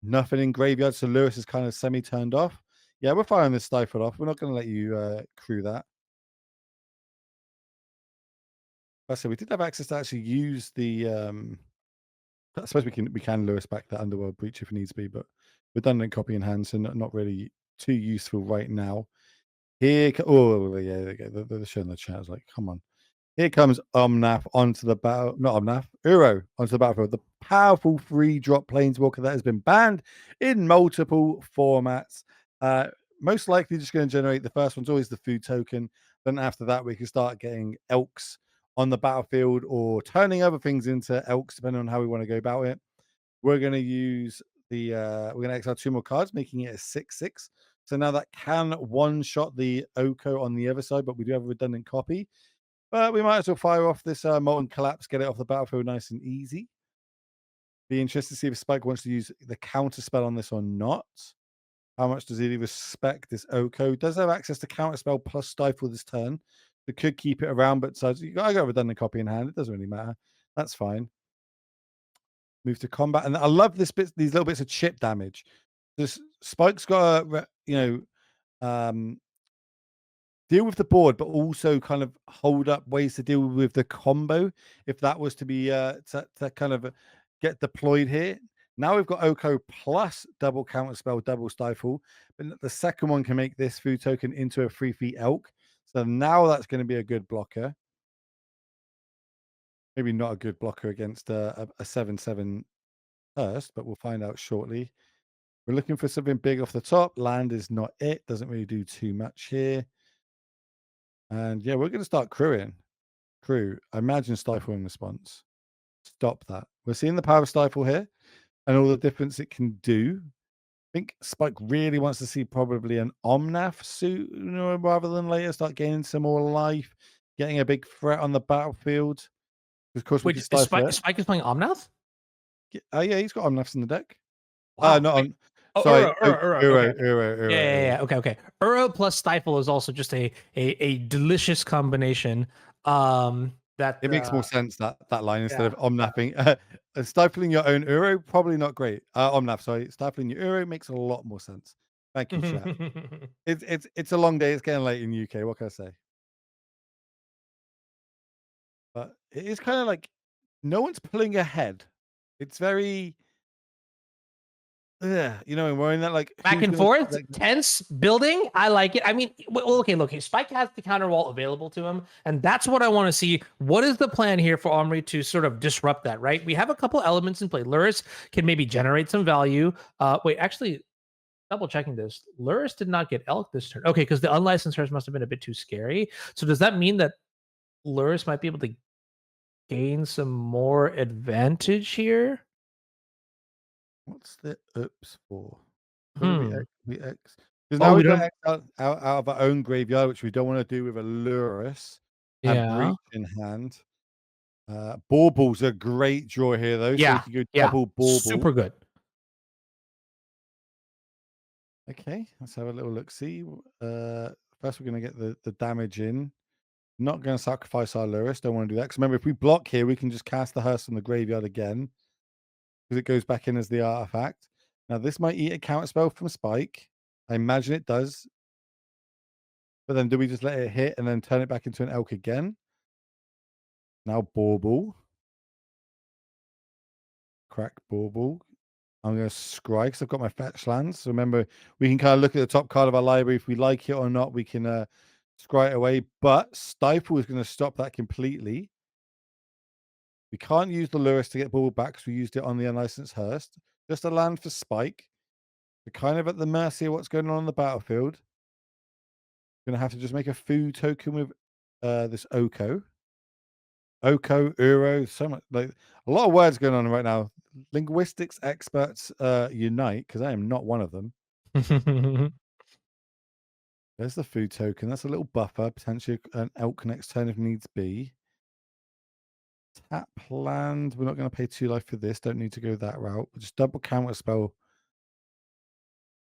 Nothing in graveyard, so Lewis is kind of semi-turned off. Yeah, we're firing this stifle off. We're not going to let you crew that. So we did have access to actually use the. I suppose we can Lewis back that Underworld Breach if it needs to be, but redundant copy in hand, so not really too useful right now. Here, oh yeah, there you go. They're showing the chat. I was like, come on. Here comes Omnath onto the battle, not Omnath, Uro onto the battlefield. The powerful 3-drop planeswalker that has been banned in multiple formats. Most likely just going to generate the first one's always the food token. Then after that, we can start getting elks on the battlefield or turning other things into elks, depending on how we want to go about it. We're going to use the we're going to exile 2 more cards, making it a 6/6. So now that can one-shot the Oko on the other side, but we do have a redundant copy. But we might as well fire off this Molten Collapse, get it off the battlefield nice and easy. Be interested to see if Spike wants to use the counter spell on this or not. How much does he respect this Oko? Does have access to counter spell plus stifle this turn. It could keep it around, but so I got a redundant copy in hand. It doesn't really matter. That's fine. Move to combat, and I love these little bits of chip damage. This Spike's got a deal with the board, but also kind of hold up ways to deal with the combo if that was to be to kind of get deployed here. Now we've got Oko plus double counter spell, double stifle, but the second one can make this food token into a 3/3 elk. So now that's going to be a good blocker. Maybe not a good blocker against a 7/7 Hearst, but we'll find out shortly. We're looking for something big off the top. Land is not it. Doesn't really do too much here. And yeah, we're going to start crewing. Crew. I imagine stifle in response. Stop that. We're seeing the power of stifle here and all the difference it can do. I think Spike really wants to see probably an Omnath sooner rather than later. Start gaining some more life, getting a big threat on the battlefield. Of course, we can stifle it. Spike is playing Omnath? Oh yeah, he's got Omnaths in the deck. Wow. Not on. Oh, Sorry, Uro. Yeah. Okay. Uro plus Stifle is also just a delicious combination. That it makes more sense that line instead of Omnathing. Stifling your own Uro, probably not great. Omnath, sorry. Stifling your Uro makes a lot more sense. Thank you, chat. It's a long day. It's getting late in UK. What can I say? But it is kind of like no one's pulling ahead. It's very yeah, we're in that like back and forth, tense building. I like it. I mean, well, okay, look, Spike has the counter wall available to him, and that's what I want to see. What is the plan here for Omry to sort of disrupt that? Right, we have a couple elements in play. Luris can maybe generate some value. Wait, actually, double checking this. Luris did not get Elk this turn. Okay, because the unlicensed Hearst must have been a bit too scary. So does that mean that Luris might be able to gain some more advantage here? What's the oops for? What did Hmm. we X? Because Oh, now we we've got don't. X out of our own graveyard, which we don't want to do with a Lurus and Yeah. Breach in hand. Baubles are a great draw here, though, so we Yeah. can go Yeah. double Bauble. Super good. Okay, let's have a little look. See, first we're gonna get the damage in. Not gonna sacrifice our Lurus. Don't want to do that. Because remember, if we block here, we can just cast the Hearse from the graveyard again because it goes back in as the artifact. Now this might eat a counter spell from Spike. I imagine it does. But then do we just let it hit and then turn it back into an elk again? Now Bauble. Crack Bauble. I'm going to scry because I've got my fetch lands. So remember, we can kind of look at the top card of our library. If we like it or not, we can scry it away. But Stifle is going to stop that completely. We can't use the Lurus to get Bauble back because we used it on the unlicensed Hearst. Just a land for Spike. We're kind of at the mercy of what's going on the battlefield. Going to have to just make a food token with this Oko. Oko, Uro, so much like a lot of words going on right now. Linguistics experts unite because I am not one of them. There's the food token. That's a little buffer, potentially an elk next turn if needs be. Tap land. We're not going to pay 2 life for this. Don't need to go that route. Just double counter spell.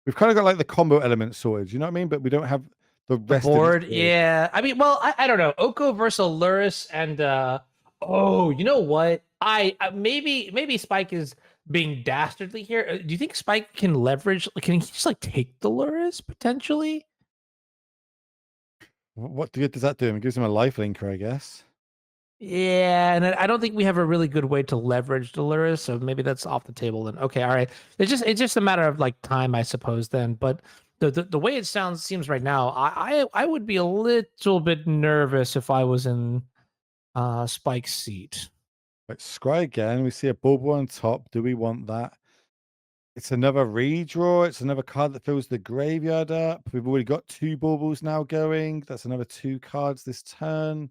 We've kind of got like the combo element sorted. You know what I mean? But we don't have the The rest of it board, sorted. yeah. I mean, well, I don't know. Oko versus Luris and oh, you know what? Maybe Spike is being dastardly here. Do you think Spike can leverage? Can he just like take the Luris potentially? What good does that do him? It gives him a life linker, I guess. Yeah, and I don't think we have a really good way to leverage Dolores, so maybe that's off the table then. Okay, all right. It's just a matter of like time, I suppose then. But the way it seems right now, I would be a little bit nervous if I was in Spike's seat. Right, scry again. We see a bubble on top. Do we want that? It's another redraw. It's another card that fills the graveyard up. We've already got 2 baubles now going. That's another 2 cards this turn.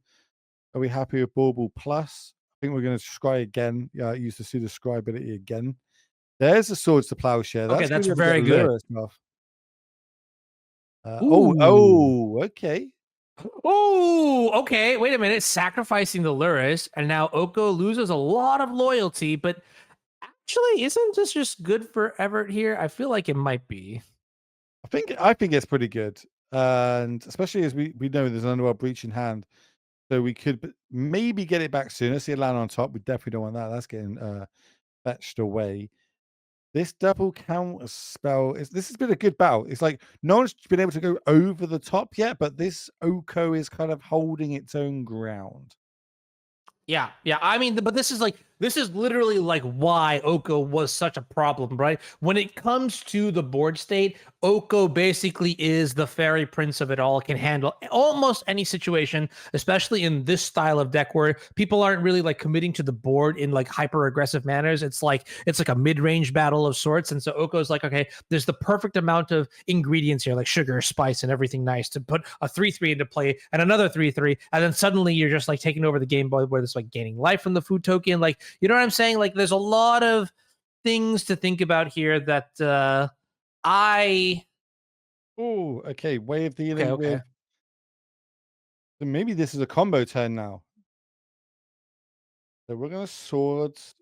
Are we happy with bauble plus? I think we're going to scry again. Use the pseudo scry ability again. There's the swords to plowshare. Okay, That's going that's to be able to get very good. Lurus off. Ooh. Okay. Oh, okay. Wait a minute. Sacrificing the Luris, and now Oko loses a lot of loyalty, but actually, isn't this just good for Everett here? I feel like it might be. I think it's pretty good. And especially as we know there's an underworld breach in hand. So we could maybe get it back sooner. See a land on top. We definitely don't want that. That's getting fetched away. This double counter spell this has been a good battle. It's like no one's been able to go over the top yet, but this Oko is kind of holding its own ground. Yeah, yeah. I mean, but this is literally like why Oko was such a problem, right? When it comes to the board state, Oko basically is the fairy prince of it all. It can handle almost any situation, especially in this style of deck where people aren't really like committing to the board in like hyper aggressive manners. It's like a mid range battle of sorts, and so Oko's like, okay, there's the perfect amount of ingredients here, like sugar, spice, and everything nice to put a 3/3 into play and another 3/3, and then suddenly you're just like taking over the game board where it's like gaining life from the food token. Like, you know what I'm saying? Like, there's a lot of things to think about here that I. Oh, okay. Way of Okay, dealing okay. with. So maybe this is a combo turn now. So we're gonna swords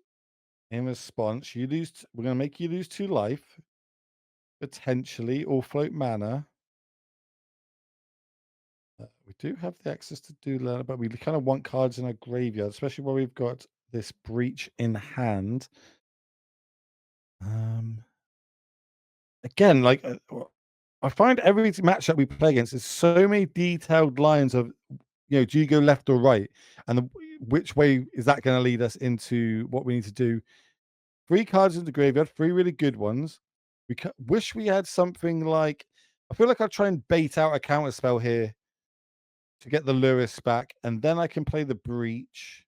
in response. We're gonna make you lose 2 life, potentially, or float mana. We do have the access to do that, but we kind of want cards in our graveyard, especially where we've got this breach in hand. Um, again, like I find every matchup we play against is so many detailed lines of, do you go left or right, and which way is that going to lead us into what we need to do? 3 cards in the graveyard, 3 really good ones. Wish we had something like. I feel like I'll try and bait out a counter spell here to get the Lewis back, and then I can play the breach.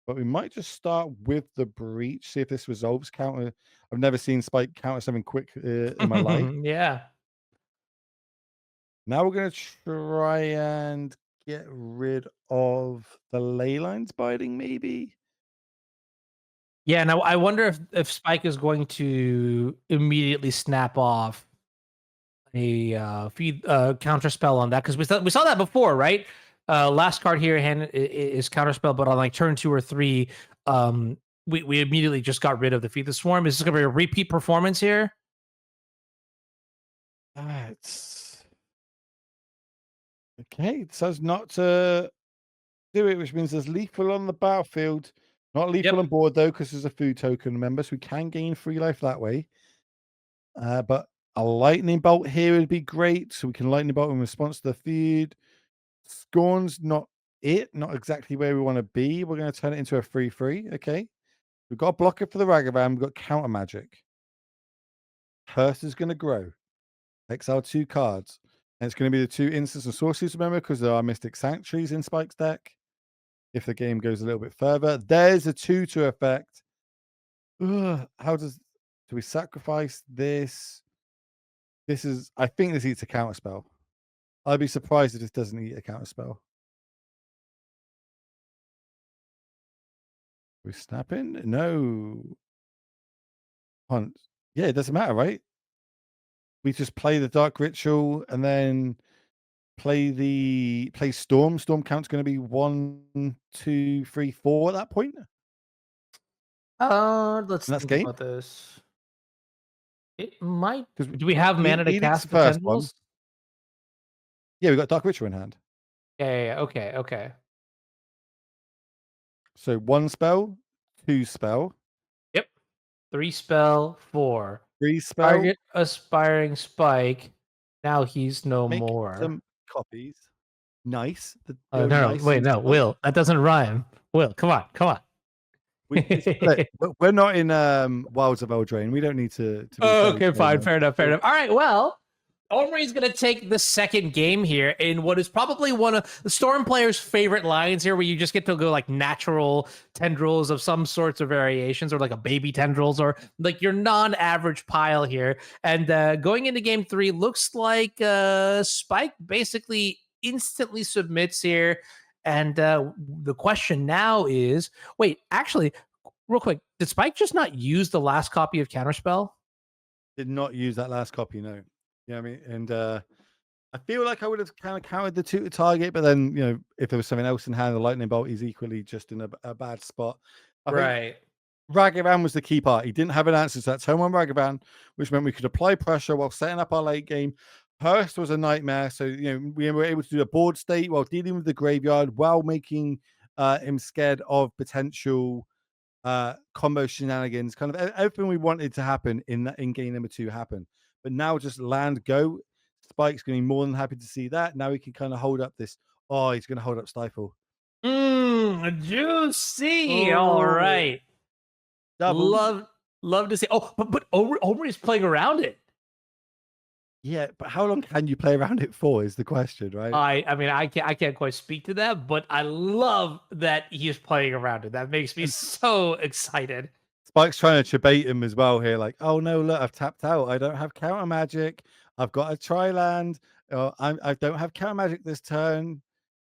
But we might just start with the breach, see if this resolves counter. I've never seen Spike counter something quick in my life. Yeah. Now we're going to try and get rid of the ley lines biting, maybe. Yeah, now I wonder if Spike is going to immediately snap off a feed counter spell on that, because we saw that before, right? Last card here hand is counter spell, but on like turn 2 or 3, um, we immediately just got rid of the feed the swarm. Is this going to be a repeat performance here? It's okay. It says not to do it, which means there's lethal on the battlefield. Not lethal Yep. on board though, because there's a food token, remember, so we can gain free life that way. But a lightning bolt here would be great, so we can lightning bolt in response to the feud. Scorn's not not exactly where we want to be. We're going to turn it into a 3/3. Okay. We've got a blocker for the Ragavan. We've got counter magic. Curse is going to grow. Exile 2 cards. And it's going to be the 2 instants and sorceries, remember, because there are Mystic Sanctuaries in Spike's deck. If the game goes a little bit further, there's a 2/2 effect. Ugh, do we sacrifice this? This is, I think this eats a counter spell. I'd be surprised if this doesn't eat a counter spell. We snap in? No. Hunt. Yeah, it doesn't matter, right? We just play the Dark Ritual and then play Storm. Storm count's going to be 1, 2, 3, 4 at that point, and Let's that's think game. about this. It might. Because Do we have mana to Edict's the cast the first one. tendrils? Yeah, we got Dark Ritual in hand. Yeah. Okay. Okay. So 1 spell, 2 spell, Yep. 3 spell, 4. 3 spell. Target aspiring Spike. Now he's no Make more. some copies. Nice. The Oh, old no, nice wait, in no, Spike. Will, that doesn't rhyme. Will, come on, come on. Look, we're not in Wilds of Eldraine. We don't need to be Oh, very okay, fine, clever. fair enough, fair enough. All right, well, Omri's going to take the second game here in what is probably one of the Storm players' favorite lines here, where you just get to go like natural tendrils of some sorts of variations, or like a baby tendrils, or like your non-average pile here. And going into game 3, looks like Spike basically instantly submits here. And the question now is, wait, actually, real quick, did Spike just not use the last copy of Counterspell? Did not use that last copy, no. Yeah, I mean, and I feel like I would have kind of counted the 2 to target, but then, if there was something else in hand, the lightning bolt is equally just in a bad spot. I think Right. Ragavan was the key part. He didn't have an answer to that turn 1 Ragavan, which meant we could apply pressure while setting up our late game. Hurst was a nightmare. So, we were able to do a board state while dealing with the graveyard, while making him scared of potential combo shenanigans, kind of everything we wanted to happen in game number 2 happened. But now just land go. Spike's going to be more than happy to see that. Now he can kind of hold up this. Oh, he's going to hold up Stifle. Juicy. All Oh, right. double. Love to see. Oh, but Omri is playing around it. Yeah, but how long can you play around it for is the question, right? I mean, I can't quite speak to that, but I love that he's playing around it. That makes me And so excited. Spike's trying to bait him as well here, like, oh no, look, I've tapped out. I don't have counter magic. I've got a tri land. I don't have counter magic this turn.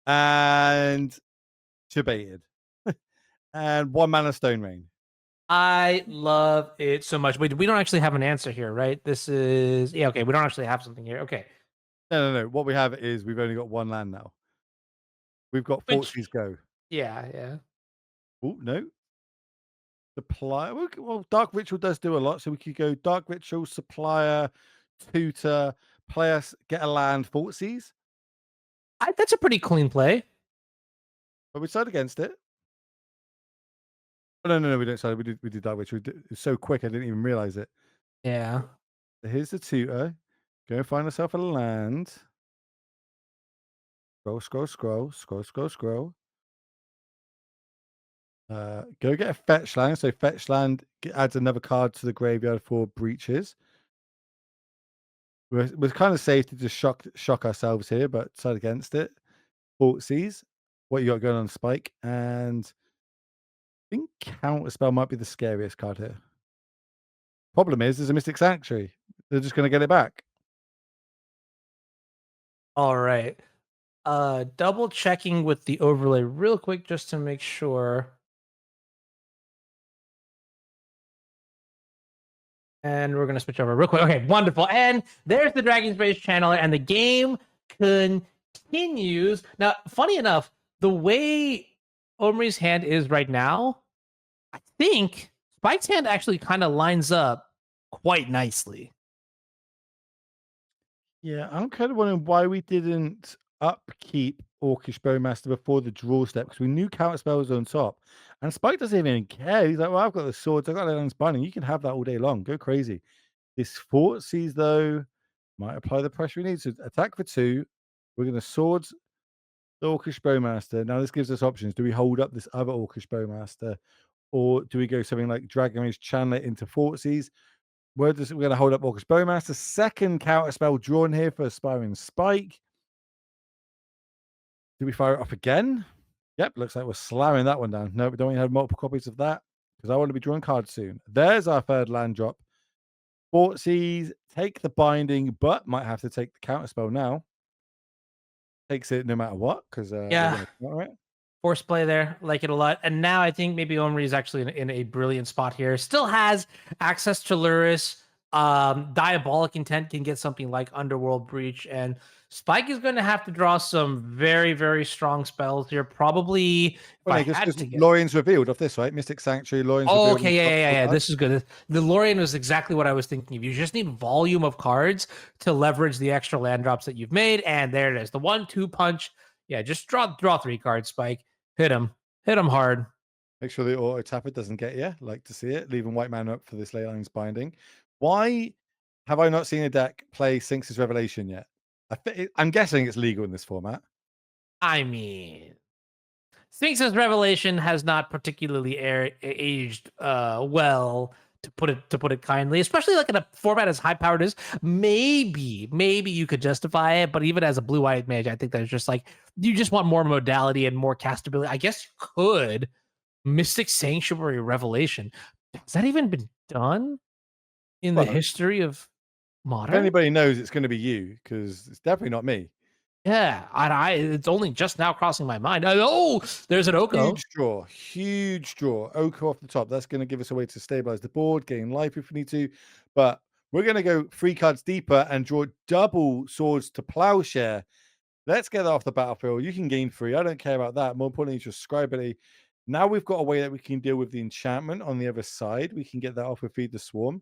And baited. And 1 mana Stone Rain. I love it so much. We don't actually have an answer here, right? This is okay. We don't actually have something here. Okay. No. What we have is we've only got 1 land now. We've got Which Fortsy's Go. yeah. Oh, no. Supplier. Well, Dark Ritual does do a lot. So we could go Dark Ritual, Supplier, Tutor, play us, get a land, Fortsy's. That's a pretty clean play. But we side against it. Oh, no, we don't side. We did Dark Ritual. It's so quick, I didn't even realize it. Yeah. So here's the Tutor. Go find yourself a land. Scroll. Go get a fetch land. So fetch land adds another card to the graveyard for breaches. We're kind of safe to just shock ourselves here, but side against it. Fortseas, what you got going on, Spike? And I think Counterspell might be the scariest card here. Problem is, there's a Mystic Sanctuary. They're just going to get it back. All right. Double checking with the overlay real quick just to make sure. And we're going to switch over real quick. Okay, wonderful. And there's the Dragon's Rage channeler, and the game continues. Now, funny enough, the way Omri's hand is right now, I think Spike's hand actually kind of lines up quite nicely. Yeah, I'm kind of wondering why we didn't upkeep Orcish Bowmaster before the draw step, because we knew counter spell was on top. And Spike doesn't even care. He's like, well, I've got the swords, I've got Leyland's Binding. You can have that all day long. Go crazy. This Fort sees, though, might apply the pressure we need. So attack for 2. We're going to swords the Orcish Bowmaster. Now, this gives us options. Do we hold up this other Orcish Bowmaster? Or do we go something like Dragon Rage, channel it into Fortseas? We're going to hold up Orcish Bowmaster. Second counter spell drawn here for Aspiring Spike. Do we fire it off again? Yep, looks like we're slamming that one down. No, we don't even have multiple copies of that because I want to be drawing cards soon. There's our third land drop. Fortseas, take the binding, but might have to take the counter spell now. Takes it no matter what because Yeah. it. Force play there, like it a lot. And now I think maybe Omri is actually in a brilliant spot here. Still has access to Luris. Diabolic Intent can get something like Underworld Breach, and Spike is going to have to draw some very, very strong spells here. Probably if Well, I no, had because to get. Lorien's revealed off this, right? Mystic Sanctuary, Lorien's Oh, revealed. okay, yeah. This is good. The Lorien was exactly what I was thinking of. You just need volume of cards to leverage the extra land drops that you've made, and there it is. The 1-2 punch. Yeah, just draw 3 cards, Spike. Hit him hard. Make sure the auto tapper doesn't get you. Like to see it. Leaving white man up for this Leyland's Binding. Why have I not seen a deck play Sphinx's Revelation yet? I'm guessing it's legal in this format. I mean, Sphinx's Revelation has not particularly aged well, to put it kindly, especially like in a format as high powered as. Maybe you could justify it, but even as a blue-eyed mage, I think that's just like you just want more modality and more castability. I guess you could Mystic Sanctuary Revelation. Has that even been done in the Well, history of if modern? anybody knows, it's going to be you because it's definitely not me. Yeah, it's only just now crossing my mind. Oh, there's an Oko. Huge draw. Oko off the top. That's going to give us a way to stabilize the board, gain life if we need to. But we're going to go 3 cards deeper and draw double Swords to Plowshare. Let's get that off the battlefield. You can gain 3. I don't care about that. More importantly, just scribability. Now we've got a way that we can deal with the enchantment on the other side. We can get that off with Feed the Swarm.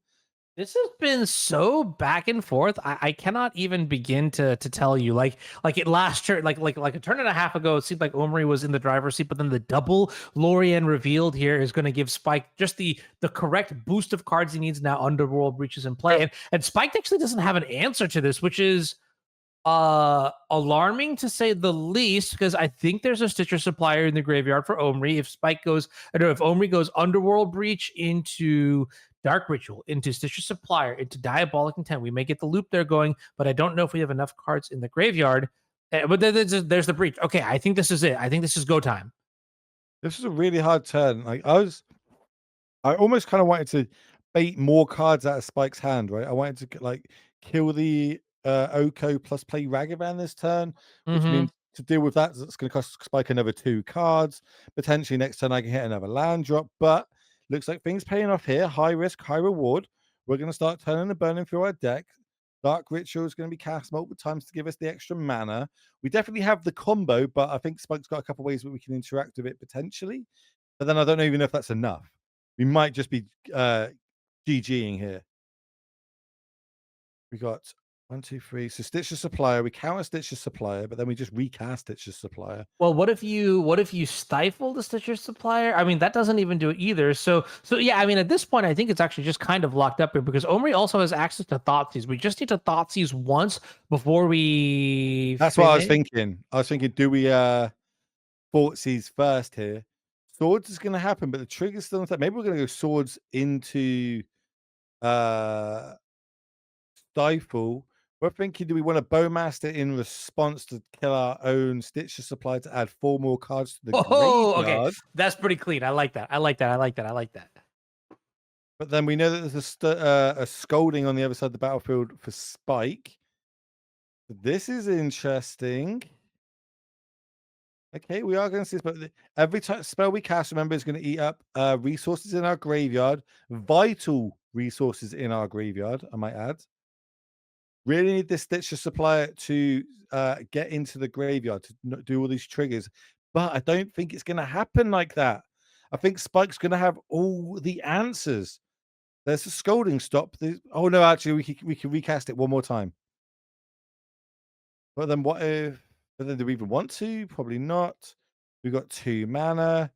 This has been so back and forth. I cannot even begin to tell you. Like it last turn, like a turn and a half ago, it seemed like Omri was in the driver's seat, but then the double Lorien revealed here is going to give Spike just the correct boost of cards he needs now. Underworld Breaches in play, and Spike actually doesn't have an answer to this, which is alarming to say the least, because I think there's a Stitcher Supplier in the graveyard for Omri. If Spike goes, I don't know, if Omri goes Underworld Breach into Dark Ritual, into Stitcher Supplier, into Diabolic Intent, we may get the loop there going, but I don't know if we have enough cards in the graveyard. But there's the breach. Okay, I think this is it. I think this is go time. This is a really hard turn. Like I almost kind of wanted to bait more cards out of Spike's hand, right? I wanted to like kill the Oko plus play Ragavan this turn, which means to deal with that, it's going to cost Spike another 2 cards. Potentially next turn I can hit another land drop, but looks like things paying off here. High risk, high reward. We're going to start turning the burning through our deck. Dark Ritual is going to be cast multiple times to give us the extra mana. We definitely have the combo, but I think Spike's got a couple ways that we can interact with it potentially. But then I don't even know if that's enough. We might just be GGing here. We got 1, 2, 3. So Stitcher Supplier. We counter Stitcher Supplier, but then we just recast Stitcher Supplier. Well, what if you stifle the Stitcher Supplier? I mean, that doesn't even do it either. So yeah, I mean, at this point, I think it's actually just kind of locked up here because Omri also has access to Thoughtseize. We just need to Thoughtseize once before we. That's what I was thinking. I was thinking, do we Thoughtseize first here? Swords is going to happen, but the trigger's still not. Maybe we're going to go Swords into Stifle. We're thinking, do we want a Bowmaster in response to kill our own Stitcher Supply to add 4 more cards to the graveyard? Okay, that's pretty clean. I like that. I like that. But then we know that there's a Scolding on the other side of the battlefield for Spike. This is interesting. Okay, we are going to see this, but every spell we cast, remember, is going to eat up resources in our graveyard, vital resources in our graveyard, I might add. Really need this Stitcher Supplier to get into the graveyard to do all these triggers, but I don't think it's going to happen like that. I think Spike's going to have all the answers. There's a scolding stop. Oh no, actually, we can recast it one more time. But then what if? But then do we even want to? Probably not. We've got 2 mana.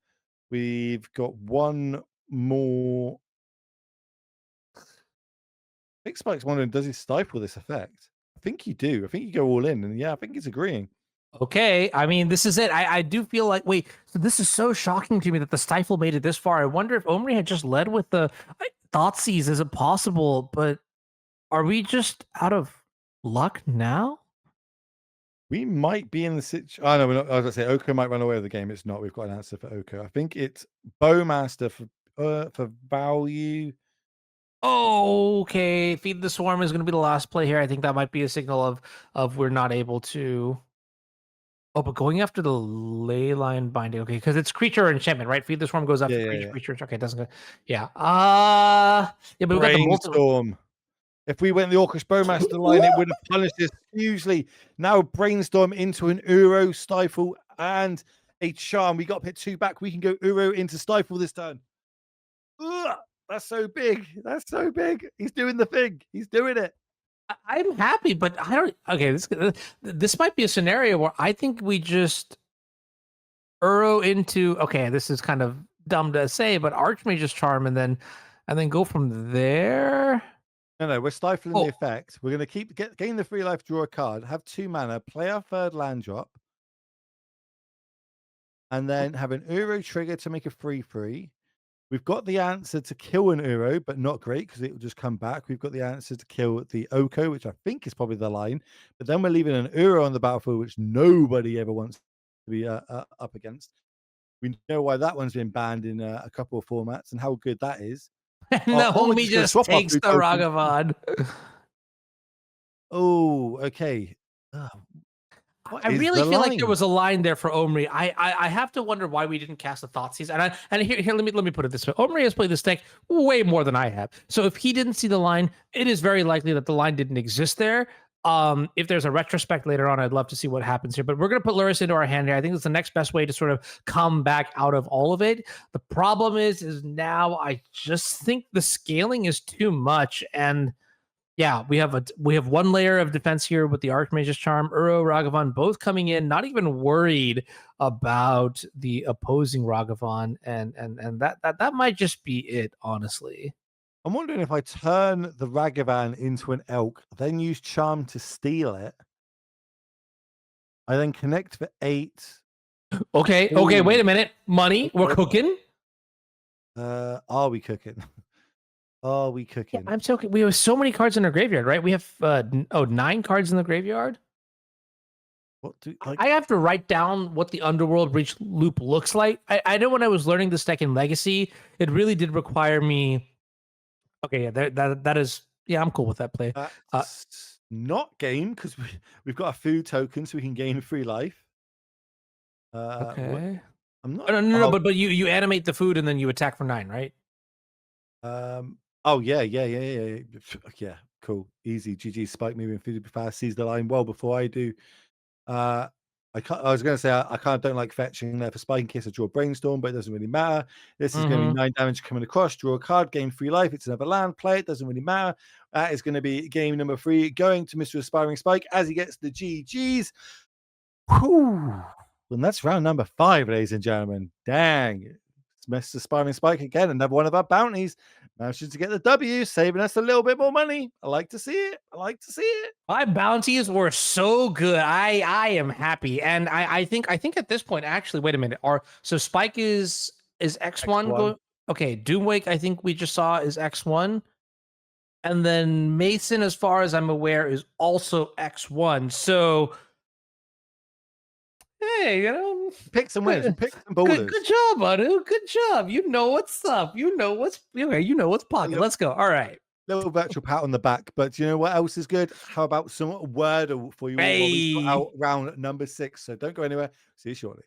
We've got 1 more. I think Spike's wondering, does he stifle this effect? I think you do. I think you go all in, and yeah, I think he's agreeing. Okay, I mean, this is it. I do feel like, wait, so this is so shocking to me that the stifle made it this far. I wonder if Omri had just led with the Thoughtseize. Is it possible? But are we just out of luck now? We might be in the situation. Oh no, we're not. I was going to say Oko might run away with the game. It's not. We've got an answer for Oko. I think it's Bowmaster for value. Oh, okay. Feed the Swarm is going to be the last play here. I think that might be a signal of we're not able to. Oh, but going after the Leyline Binding, okay, because it's creature or enchantment, right? Feed the Swarm goes after Yeah. creature. Okay, it doesn't go. Yeah. Yeah, but we got the multiple. Brainstorm. If we went the Orcish Bowmaster line, it would have punished us hugely. Now Brainstorm into an Uro, Stifle, and a Charm. We got to hit 2 back. We can go Uro into Stifle this turn. Ugh, that's so big. That's so big. He's doing the thing. He's doing it. I'm happy, but I don't. Okay, this might be a scenario where I think we just Uro into. Okay, this is kind of dumb to say, but Archmage's Charm, and then go from there. No, we're stifling the effect. We're going to gain the 3 life, draw a card, have 2 mana, play our 3rd land drop, and then have an Uro trigger to make a 3/3. We've got the answer to kill an Uro, but not great because it will just come back. We've got the answer to kill the Oko, which I think is probably the line. But then we're leaving an Uro on the battlefield, which nobody ever wants to be up against. We know why that one's been banned in a couple of formats and how good that is. And the homie just takes the Ragavan. Oh, okay. I really feel like there was a line there for Omri. I have to wonder why we didn't cast the Thoughtseize. And here let me put it this way. Omri has played this deck way more than I have. So if he didn't see the line, it is very likely that the line didn't exist there. If there's a retrospect later on, I'd love to see what happens here. But we're going to put Lurrus into our hand here. I think it's the next best way to sort of come back out of all of it. The problem is now I just think the scaling is too much. And yeah, we have 1 layer of defense here with the Archmage's Charm, Uro, Ragavan, both coming in, not even worried about the opposing Ragavan, and that might just be it, honestly. I'm wondering if I turn the Ragavan into an elk, then use Charm to steal it. I then connect for 8. Okay, wait a minute. Money, we're cooking. Are we cooking? Are we cooking? Yeah, I'm so we have so many cards in our graveyard, right? We have 9 cards in the graveyard. I have to write down what the Underworld Reach loop looks like. I know when I was learning this deck in Legacy, it really did require me. Okay, yeah, that is. Yeah, I'm cool with that play. Not game because we've got a food token, so we can gain 3 life. Okay. I'm not. No. But you animate the food and then you attack for 9, right? Oh yeah. Yeah, cool. Easy. GG. Spike moving food fast, sees the line well before I do. I was going to say I kind of don't like fetching there for Spike in case I draw Brainstorm, but it doesn't really matter. This is going to be 9 damage coming across. Draw a card, gain 3 life. It's another land. Play it. Doesn't really matter. That is going to be game number 3 going to Mr. Aspiring Spike as he gets the GGs. Whew. And that's round number 5, ladies and gentlemen. Dang. Mr. Aspiring Spike again, another one of our bounties. Managing to get the W, saving us a little bit more money. I like to see it. My bounties were so good. I am happy, and I think at this point, actually, wait a minute. So Spike is X1. Okay, Doomwake, I think we just saw is X1, and then Mason, as far as I'm aware, is also X1. So hey, pick some wins, pick some boulders. Good job, Anu. Good job. You know what's up. You know what's pocket. Let's go. All right. Little virtual pat on the back, but you know what else is good? How about some Wordle for you all? Hey. Out round number 6. So don't go anywhere. See you shortly.